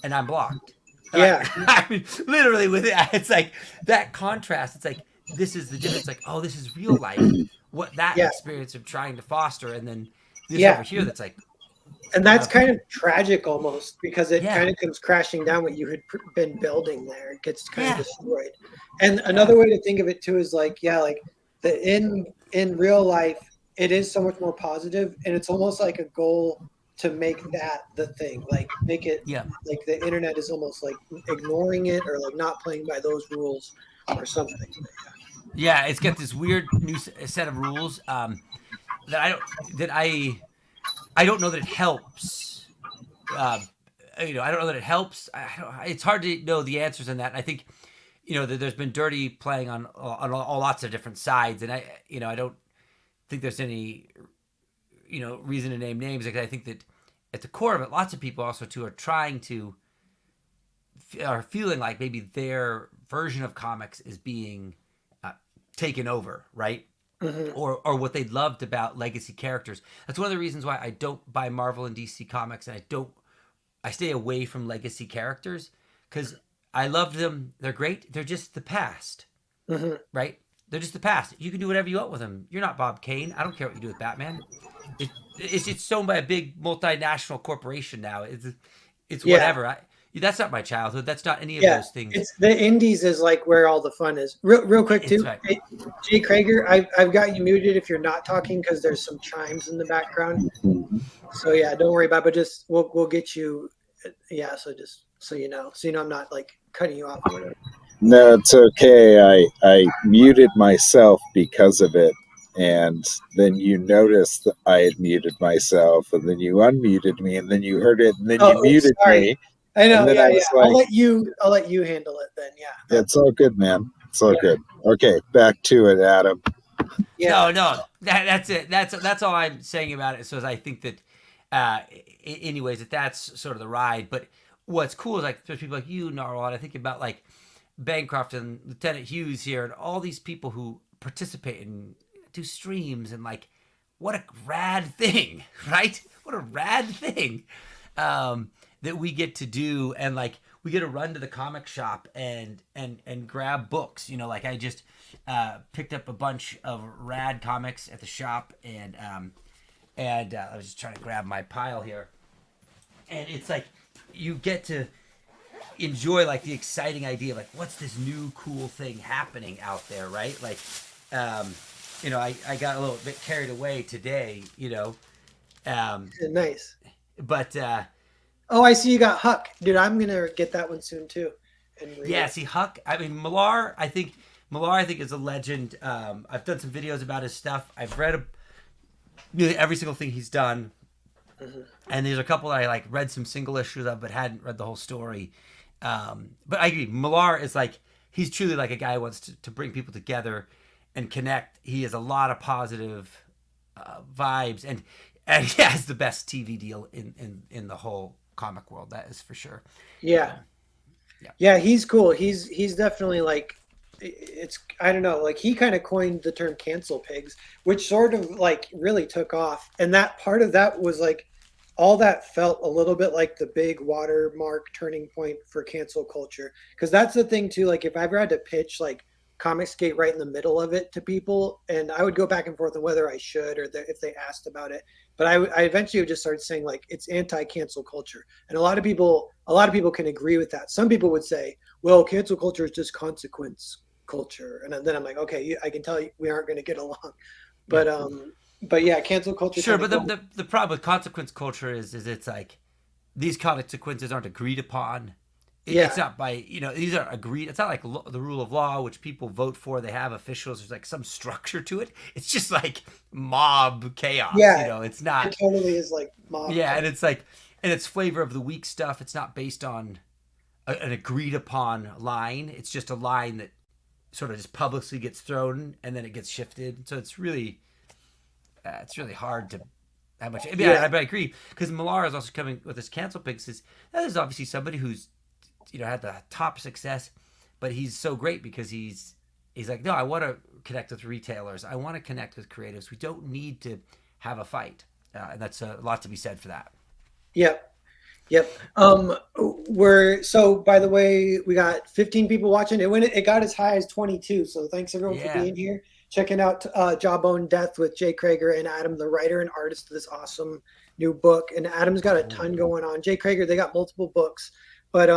and I'm blocked. Yeah. I mean, literally with it, it's like that contrast. It's like, this is the difference. Like, oh, this is real life. What that experience of trying to foster. And then this over here, that's like. And that's kind of tragic almost because it kind of comes crashing down what you had been building there. It gets kind of destroyed. And another way to think of it too is like, in real life, it is so much more positive, and it's almost like a goal to make that the thing, like make it like the internet is almost like ignoring it or like not playing by those rules or something. Yeah, it's got this weird new set of rules that I don't know that it helps. I don't know that it helps. It's hard to know the answers in that. I think that there's been dirty playing on all lots of different sides, and I don't think there's any reason to name names. Like, I think that at the core of it, lots of people also too are feeling like maybe their version of comics is being taken over, right? Mm-hmm. Or what they loved about legacy characters. That's one of the reasons why I don't buy Marvel and DC comics, and I stay away from legacy characters because I love them. They're great. They're just the past, right? They're just the past. You can do whatever you want with them. You're not Bob Kane. I don't care what you do with Batman. It's owned by a big multinational corporation now. It's whatever. That's not my childhood. That's not any of those things. It's the indies is like where all the fun is. Real quick too. Right. Hey, Jay Krager, I've got you muted if you're not talking because there's some chimes in the background. So don't worry about it. But just we'll get you. So just so you know, I'm not like cutting you off or whatever. No, it's okay. I muted myself because of it, and then you noticed that I had muted myself, and then you unmuted me, and then you heard it, and then you muted me. I know. Like, I'll let you handle it then. Yeah. It's all good, man. It's all good. Okay, back to it, Adam. Yeah. No. That's it. That's all I'm saying about it. So I think that, anyways, that's sort of the ride. But what's cool is like there's people like you, Narwhal, and I think about like Bancroft and Lieutenant Hughes here and all these people who participate and do streams, and like what a rad thing, right? What a rad thing that we get to do, and like we get to run to the comic shop and grab books. Like I just picked up a bunch of rad comics at the shop, and I was just trying to grab my pile here, and it's like you get to enjoy like the exciting idea of like what's this new cool thing happening out there, right? Like I got a little bit carried away today, Nice. But I see you got Huck, dude. I'm gonna get that one soon too. See Huck. I mean Millar. I think is a legend. I've done some videos about his stuff. I've read nearly every single thing he's done. Mhm. And there's a couple that I like read some single issues of, but hadn't read the whole story. But I agree, Millar is like, he's truly like a guy who wants to bring people together and connect. He has a lot of positive vibes, and he has the best TV deal in the whole comic world. That is for sure. Yeah. Yeah. Yeah, he's cool. He's definitely like, it's, I don't know, like he kind of coined the term cancel pigs, which sort of like really took off. And that part of that was like all that felt a little bit like the big watermark turning point for cancel culture. Because that's the thing too. Like if I ever had to pitch like Comicsgate right in the middle of it to people, and I would go back and forth on whether I should or if they asked about it. But I eventually would just start saying like it's anti-cancel culture, and a lot of people can agree with that. Some people would say, well, cancel culture is just consequence culture, and then I'm like, okay, I can tell you we aren't going to get along. Yeah. But yeah, cancel culture. Sure, but the problem with consequence culture is it's like these consequences aren't agreed upon. It's Yeah, not by, these are agreed. It's not like the rule of law, which people vote for. They have officials. There's like some structure to it. It's just like mob chaos. yeah, It's not. it totally is like mob. Yeah, and it's like, and it's flavor of the week stuff. It's not based on an agreed upon line. It's just a line that sort of just publicly gets thrown and then it gets shifted. So it's really hard to how much. I mean, Yeah, I agree, because Millar is also coming with his cancel picks. That is obviously somebody who's had the top success, but he's so great because he's like, no, I want to connect with retailers. I want to connect with creatives. We don't need to have a fight, and that's a lot to be said for that. yep, yep. We're so by the way, we got 15 people watching. It got as high as 22. So thanks everyone for Yeah. being here, checking out Jawbone Death with Jay Krager and Adam, the writer and artist of this awesome new book. And Adam's got a ton going on. Jay Krager, they got multiple books, but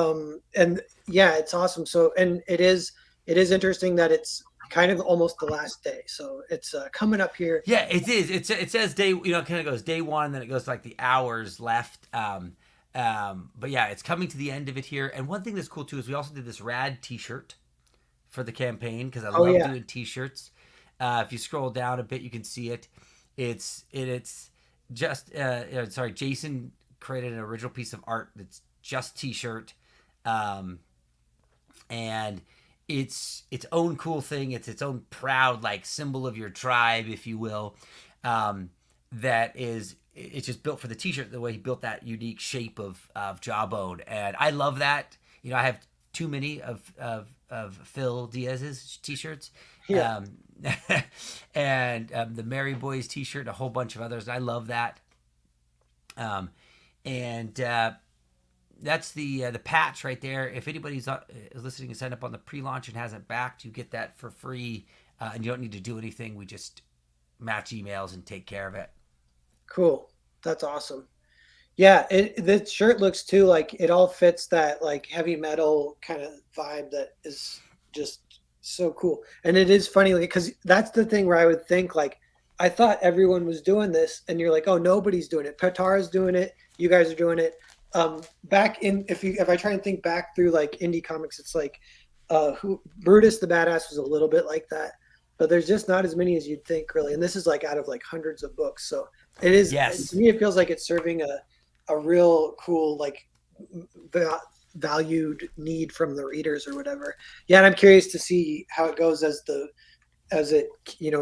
and yeah, it's awesome. So and it is interesting that it's kind of almost the last day. So it's coming up here. Yeah, it is. It says day. It kind of goes day one, then it goes to like the hours left. But yeah, it's coming to the end of it here. And one thing that's cool too is we also did this rad T-shirt for the campaign, because I Oh love yeah, doing T-shirts. If you scroll down a bit, you can see it. It's just sorry. Jason created an original piece of art that's just T-shirt, and its own cool thing. It's its own proud like symbol of your tribe, if you will. That is, it's just built for the T-shirt. The way he built that unique shape of Jawbone, and I love that. I have too many of Phil Diaz's T-shirts. yeah. Um, and the Mary Boys T-shirt, a whole bunch of others. I love that. And that's the patch right there. If anybody's is listening and signed up on the pre-launch and hasn't backed, you get that for free, and you don't need to do anything. We just match emails and take care of it. Cool. That's awesome. Yeah, the shirt looks too like it all fits that like heavy metal kind of vibe that is just so cool. And it is funny because that's the thing where I would think like I thought everyone was doing this, and you're like, oh, nobody's doing it. Petara's doing it. You guys are doing it. Back in if I try and think back through like indie comics, it's like who Brutus the Badass was a little bit like that, but there's just not as many as you'd think really. And this is like out of like hundreds of books, so it is. Yes. To me, it feels like it's serving a real cool like valued need from the readers or whatever. Yeah, and I'm curious to see how it goes as it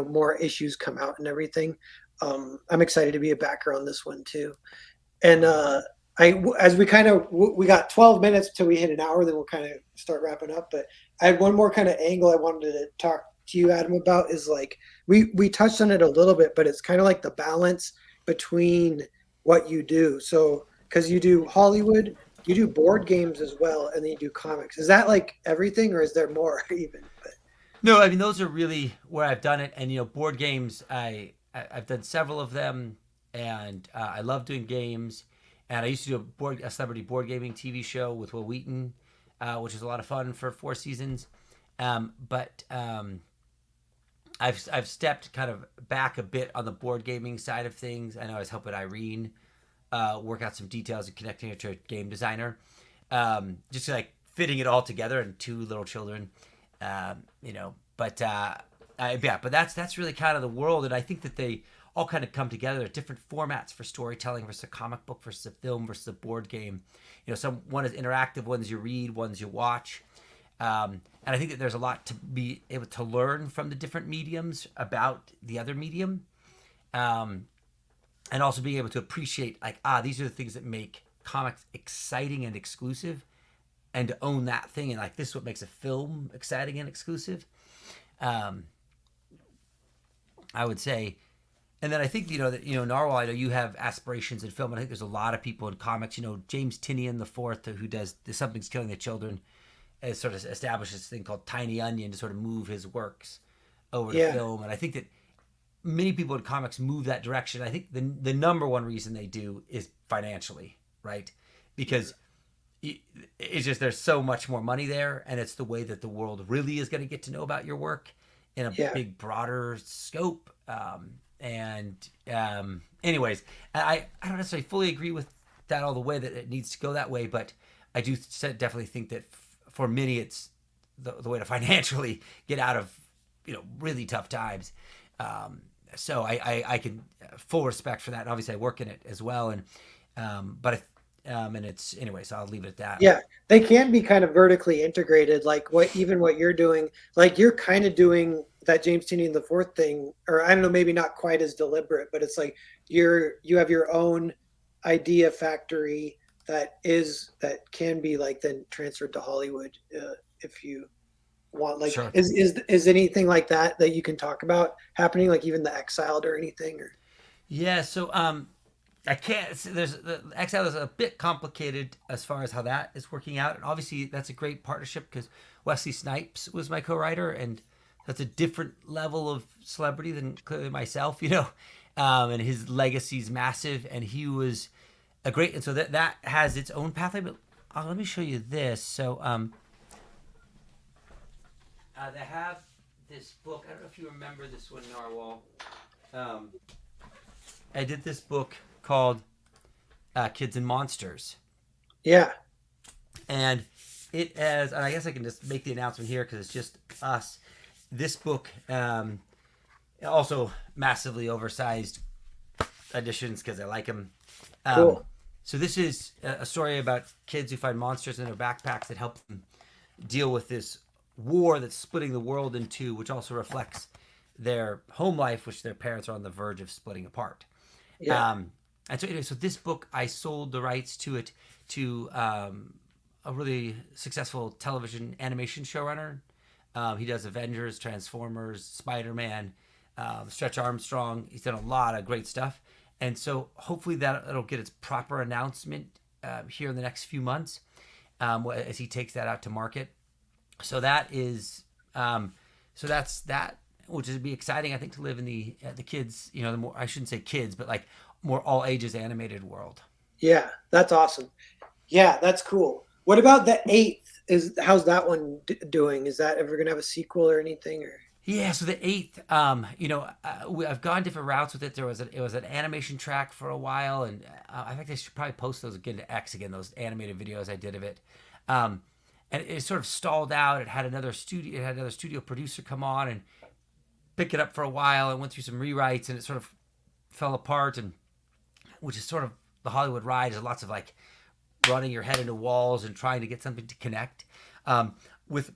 more issues come out and everything. I'm excited to be a backer on this one too. And as we we got 12 minutes till we hit an hour, then we'll kind of start wrapping up. But I had one more kind of angle I wanted to talk to you, Adam, about is like we touched on it a little bit, but it's kind of like the balance between what you do. So because you do Hollywood, you do board games as well, and then you do comics. Is that like everything, or is there more even? But No, I mean those are really where I've done it, and board games. I've done several of them, and I love doing games. And I used to do a celebrity board gaming TV show with Will Wheaton, which was a lot of fun for 4 seasons. But I've stepped kind of back a bit on the board gaming side of things. I know I was helping Irene work out some details and connecting it to a game designer, just like fitting it all together and 2 little children, But that's really kind of the world, and I think that they all kind of come together. Different formats for storytelling versus a comic book versus a film versus a board game. One is interactive, ones you read, ones you watch. And I think that there's a lot to be able to learn from the different mediums about the other medium. And also being able to appreciate, like, these are the things that make comics exciting and exclusive, and to own that thing. And like, this is what makes a film exciting and exclusive. I would say. And then I think, Narwhal, I know you have aspirations in film, and I think there's a lot of people in comics, James Tinian the Fourth, who does Something's Killing the Children, has sort of established this thing called Tiny Onion to sort of move his works over to film. And I think that many people in comics move that direction. I think the number one reason they do is financially, right? Because it's just, there's so much more money there, and it's the way that the world really is going to get to know about your work in a big, broader scope. Anyways, I don't necessarily fully agree with that all the way, that it needs to go that way, but I do definitely think that for many, it's the way to financially get out of, really tough times. So I can full respect for that. And obviously I work in it as well. And it's, anyway, so I'll leave it at that. Yeah, they can be kind of vertically integrated, like what you're doing, like you're kind of doing that James Tinian the Fourth thing, or I don't know, maybe not quite as deliberate, but it's like you have your own idea factory that can be like then transferred to Hollywood if you want. Like, sure. Is anything like that you can talk about happening, like even the Exiled or anything? Or yeah, so I can't. There's the Exile is a bit complicated as far as how that is working out, and obviously that's a great partnership because Wesley Snipes was my co-writer, and that's a different level of celebrity than clearly myself, and his legacy is massive, and he was a great, and so that has its own pathway. But let me show you this. So they have this book. I don't know if you remember this one, Narwhal. I did this book called Kids and Monsters. Yeah. And it has, and I guess I can just make the announcement here because it's just us. This book, also massively oversized editions because I like them. Cool. So this is a story about kids who find monsters in their backpacks that help them deal with this war that's splitting the world in two, which also reflects their home life, which their parents are on the verge of splitting apart. Yeah. And so anyway, so this book, I sold the rights to it to a really successful television animation showrunner. He does Avengers, Transformers, Spider-Man, Stretch Armstrong. He's done a lot of great stuff. And so hopefully it'll get its proper announcement here in the next few months as he takes that out to market. So that is, so that's that, which would be exciting, I think, to live in the kids, the more, I shouldn't say kids, but like more all ages animated world. Yeah, that's awesome. Yeah, that's cool. What about the 8th? How's that one doing? Is that ever going to have a sequel or anything? Or yeah, so the 8th, I've gone different routes with it. It was an animation track for a while, and I think I should probably post those again to X again, those animated videos I did of it. And it sort of stalled out. It had another studio producer come on and pick it up for a while. And went through some rewrites, and it sort of fell apart. And which is sort of the Hollywood ride, is lots of like running your head into walls and trying to get something to connect. With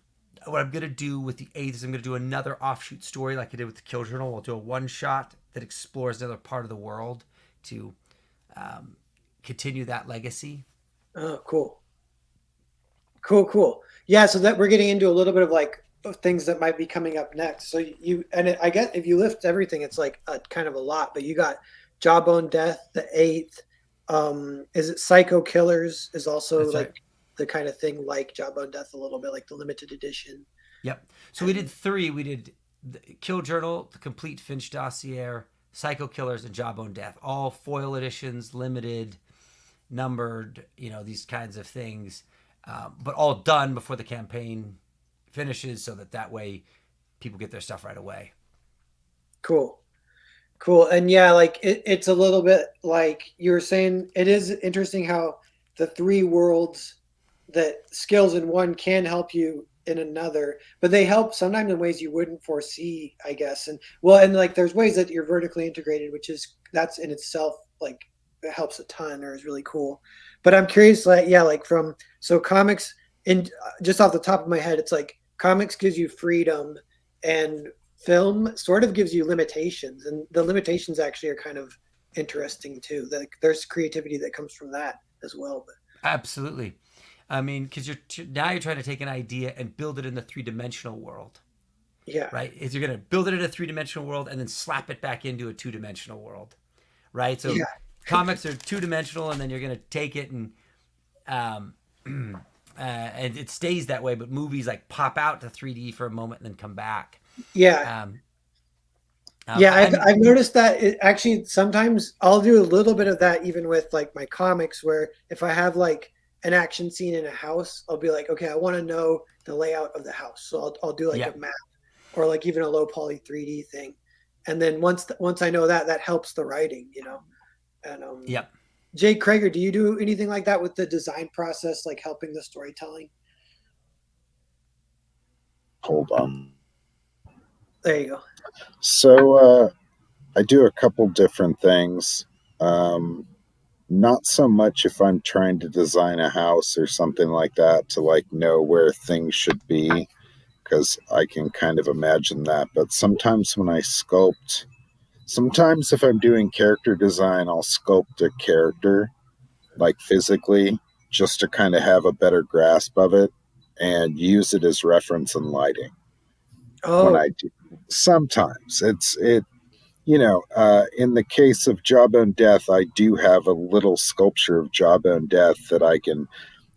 what I'm going to do with the 8th is I'm going to do another offshoot story like I did with the Kill Journal. We'll do a one shot that explores another part of the world to continue that legacy. Oh, cool. Cool. Yeah, so that we're getting into a little bit of like things that might be coming up next. So I guess if you lift everything, it's like a kind of a lot, but you got Jawbone Death, the 8th. Is it Psycho Killers is also that's like right. The kind of thing like Jawbone Death a little bit, like the limited edition. Yep. So we did 3. We did the Kill Journal, the complete Finch dossier, Psycho Killers, and Jawbone Death. All foil editions, limited, numbered, these kinds of things. But all done before the campaign finishes, so that way people get their stuff right away. Cool. And yeah, like it's a little bit like you were saying, it is interesting how the 3 worlds that skills in one can help you in another, but they help sometimes in ways you wouldn't foresee, I guess. And well, and like there's ways that you're vertically integrated, which is that's in itself like it helps a ton or is really cool. But I'm curious, like yeah, like from so comics in just off the top of my head, it's like comics gives you freedom and film sort of gives you limitations, and the limitations actually are kind of interesting too. Like there's creativity that comes from that as well. But Absolutely. I mean, because now you're trying to take an idea and build it in the three-dimensional world, yeah, right? Is you're going to build it in a three-dimensional world and then slap it back into a two-dimensional world, right? So yeah, comics are two-dimensional, and then you're going to take it um, and it stays that way. But movies like pop out to 3D for a moment and then come back. yeah. Um, Yeah, I mean, I've noticed that it actually sometimes I'll do a little bit of that even with like my comics where if I have like an action scene in a house, I'll be like, okay, I want to know the layout of the house. So I'll do like yeah, a map or like even a low poly 3D thing. And then once I know that, that helps the writing, you know. And yeah. Jay Krager, do you do anything like that with the design process, like helping the storytelling? Hold on. There you go. So I do a couple different things. Um, Not so much if I'm trying to design a house or something like that to like know where things should be, because I can kind of imagine that. But sometimes when I sculpt, sometimes if I'm doing character design, I'll sculpt a character like physically just to kind of have a better grasp of it and use it as reference in lighting when Oh, I do. Sometimes it in the case of Jawbone Death, I do have a little sculpture of Jawbone Death that I can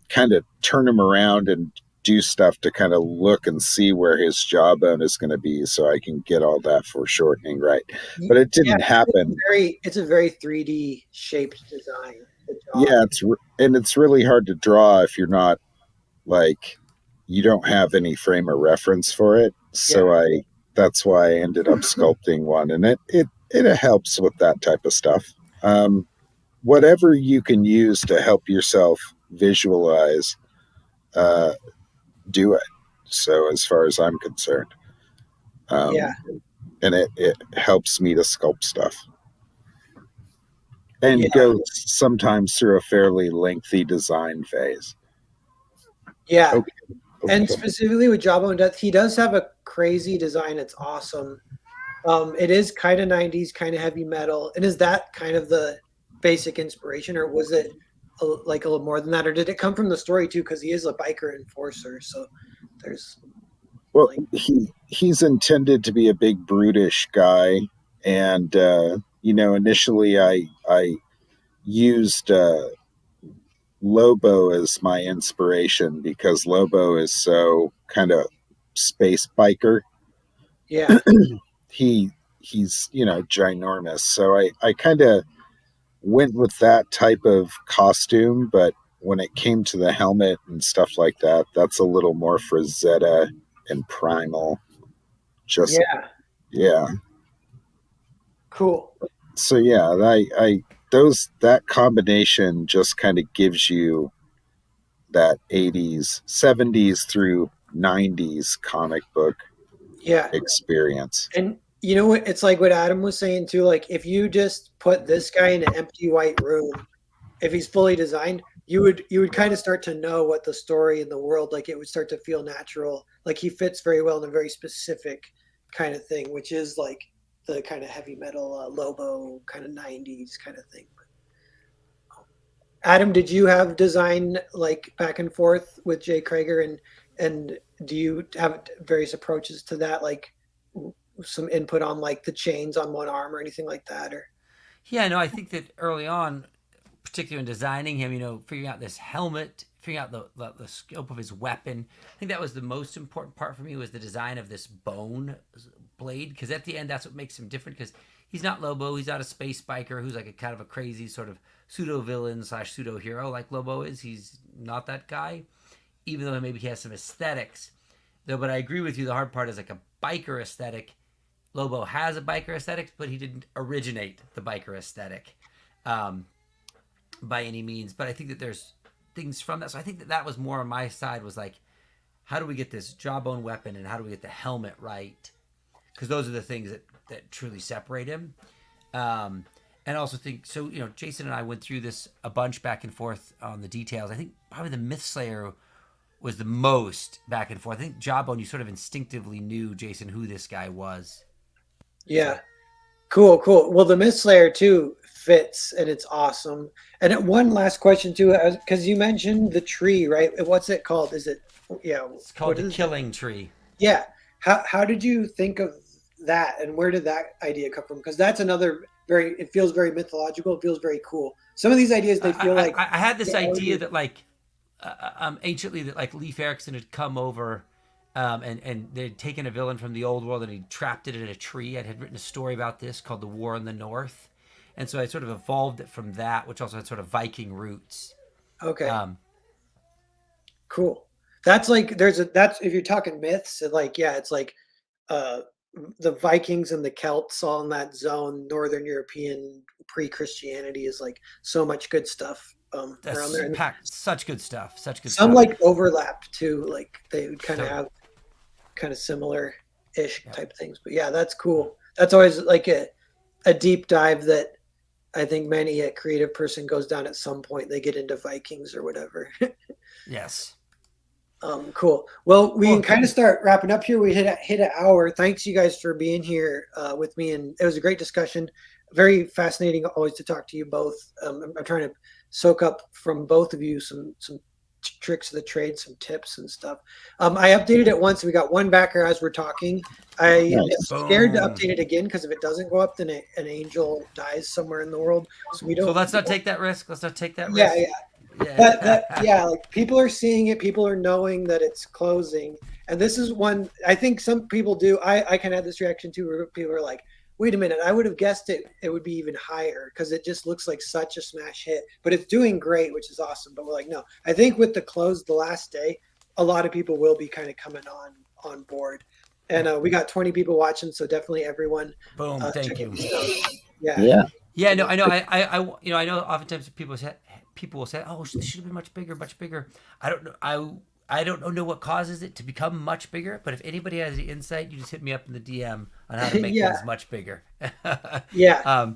kind of turn him around and do stuff to kind of look and see where his jawbone is going to be so I can get all that foreshortening right. But it yeah, didn't happen. it's a very 3D shaped design. The jaw. Yeah, it's really hard to draw if you're not like you don't have any frame of reference for it. Yeah. So I that's why I ended up sculpting one, and it helps with that type of stuff. Um, Whatever you can use to help yourself visualize, uh, do it. So as far as I'm concerned, Yeah. um, and it helps me to sculpt stuff and Yeah. go sometimes through a fairly lengthy design phase. Yeah. Okay, And okay. specifically with Jawbone Death, he does have a crazy design. It's awesome. It is kind of 90s, kind of heavy metal. And is that kind of the basic inspiration, or was it like a little more than that? Or did it come from the story too? Because he is a biker enforcer. So there's Well, like, he's intended to be a big brutish guy, and initially I used Lobo as my inspiration because Lobo is so kind of space biker. yeah. He's ginormous, so I kind of went with that type of costume, but when it came to the helmet and stuff like that, that's a little more Frazetta and primal. Just Yeah. yeah. Cool. So yeah, I those that combination just kind of gives you that 80s, 70s through 90s comic book Yeah. experience. And you know what? It's like what Adam was saying too. Like if you just put this guy in an empty white room, if he's fully designed, you would kind of start to know what the story in the world like it would start to feel natural. Like he fits very well in a very specific kind of thing, which is like the kind of heavy metal Lobo kind of 90s kind of thing. Adam, did you have design like back and forth with Jay Krager, and do you have various approaches to that, like some input on like the chains on one arm or anything like that, or Yeah, no, I think that early on, particularly in designing him, figuring out this helmet, figuring out the scope of his weapon. I think that was the most important part for me was the design of this bone blade, because at the end, that's what makes him different. Because he's not Lobo, he's not a space biker who's like a kind of a crazy sort of pseudo villain slash pseudo hero like Lobo is. He's not that guy, even though maybe he has some aesthetics. Though, but I agree with you. The hard part is like a biker aesthetic. Lobo has a biker aesthetic, but he didn't originate the biker aesthetic. Um, by any means, but I think that there's things from that. So I think that that was more on my side was like, how do we get this jawbone weapon and how do we get the helmet right? Because those are the things that truly separate him. And I also think so. Jason and I went through this a bunch back and forth on the details. I think probably the Myth Slayer was the most back and forth. I think Jawbone, you sort of instinctively knew, Jason, who this guy was. Yeah. Cool. Well, the Myth Slayer too fits, and it's awesome. And one last question too, because you mentioned the tree, right? What's it called? Is it? Yeah. It's called the Killing Tree. Yeah. How did you think of that, and where did that idea come from? Because that's another it feels very mythological. It feels very cool. Some of these ideas, they feel like I had this idea that like anciently that like Leif Erikson had come over. And they'd taken a villain from the old world and he trapped it in a tree. I had written a story about this called The War in the North. And so I sort of evolved it from that, which also had sort of Viking roots. Okay. Cool. That's like, that's, if you're talking myths, it's like the Vikings and the Celts all in that zone, Northern European pre-Christianity is like so much good stuff around there. And such good stuff. Some like overlap too. Like they would kind of have kind of similar-ish type things. But yeah, that's cool. That's always like a deep dive that I think many a creative person goes down at some point. They get into Vikings or whatever. Yes. Cool. Well, we can kind of start wrapping up here. We hit an hour. Thanks you guys for being here with me, and it was a great discussion. Very fascinating always to talk to you both. I'm trying to soak up from both of you some tricks of the trade, some tips and stuff. I updated it once. We got one backer as we're talking. I'm scared to update it again because if it doesn't go up, then an angel dies somewhere in the world. So we don't. So let's not take that risk. Yeah. But like people are seeing it. People are knowing that it's closing. And this is one I think some people do. I kind of had this reaction too, where people are like, wait a minute, I would have guessed it would be even higher because it just looks like such a smash hit. But it's doing great, which is awesome. But we're like, no, I think with the close the last day, a lot of people will be kind of coming on board. And we got 20 people watching, so definitely everyone. Boom! Thank you. Yeah. No, I know. I know. Oftentimes people will say, "Oh, this should be much bigger, much bigger." I don't know. I don't know what causes it to become much bigger, but if anybody has the insight, you just hit me up in the DM on how to make things much bigger. Yeah.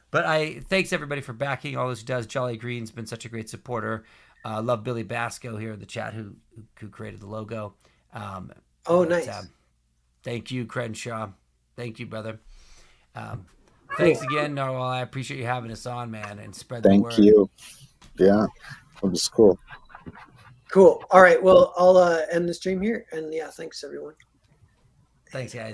But thanks everybody for backing all this does. Jolly Green's been such a great supporter. Love Billy Basco here in the chat who created the logo. Nice. Thank you, Crenshaw. Thank you, brother. Thanks again, Narwhal. I appreciate you having us on, man, and spread the word. Thank you. Yeah, it was cool. Cool. All right. Well, I'll end the stream here. And yeah, thanks everyone. Thanks, guys.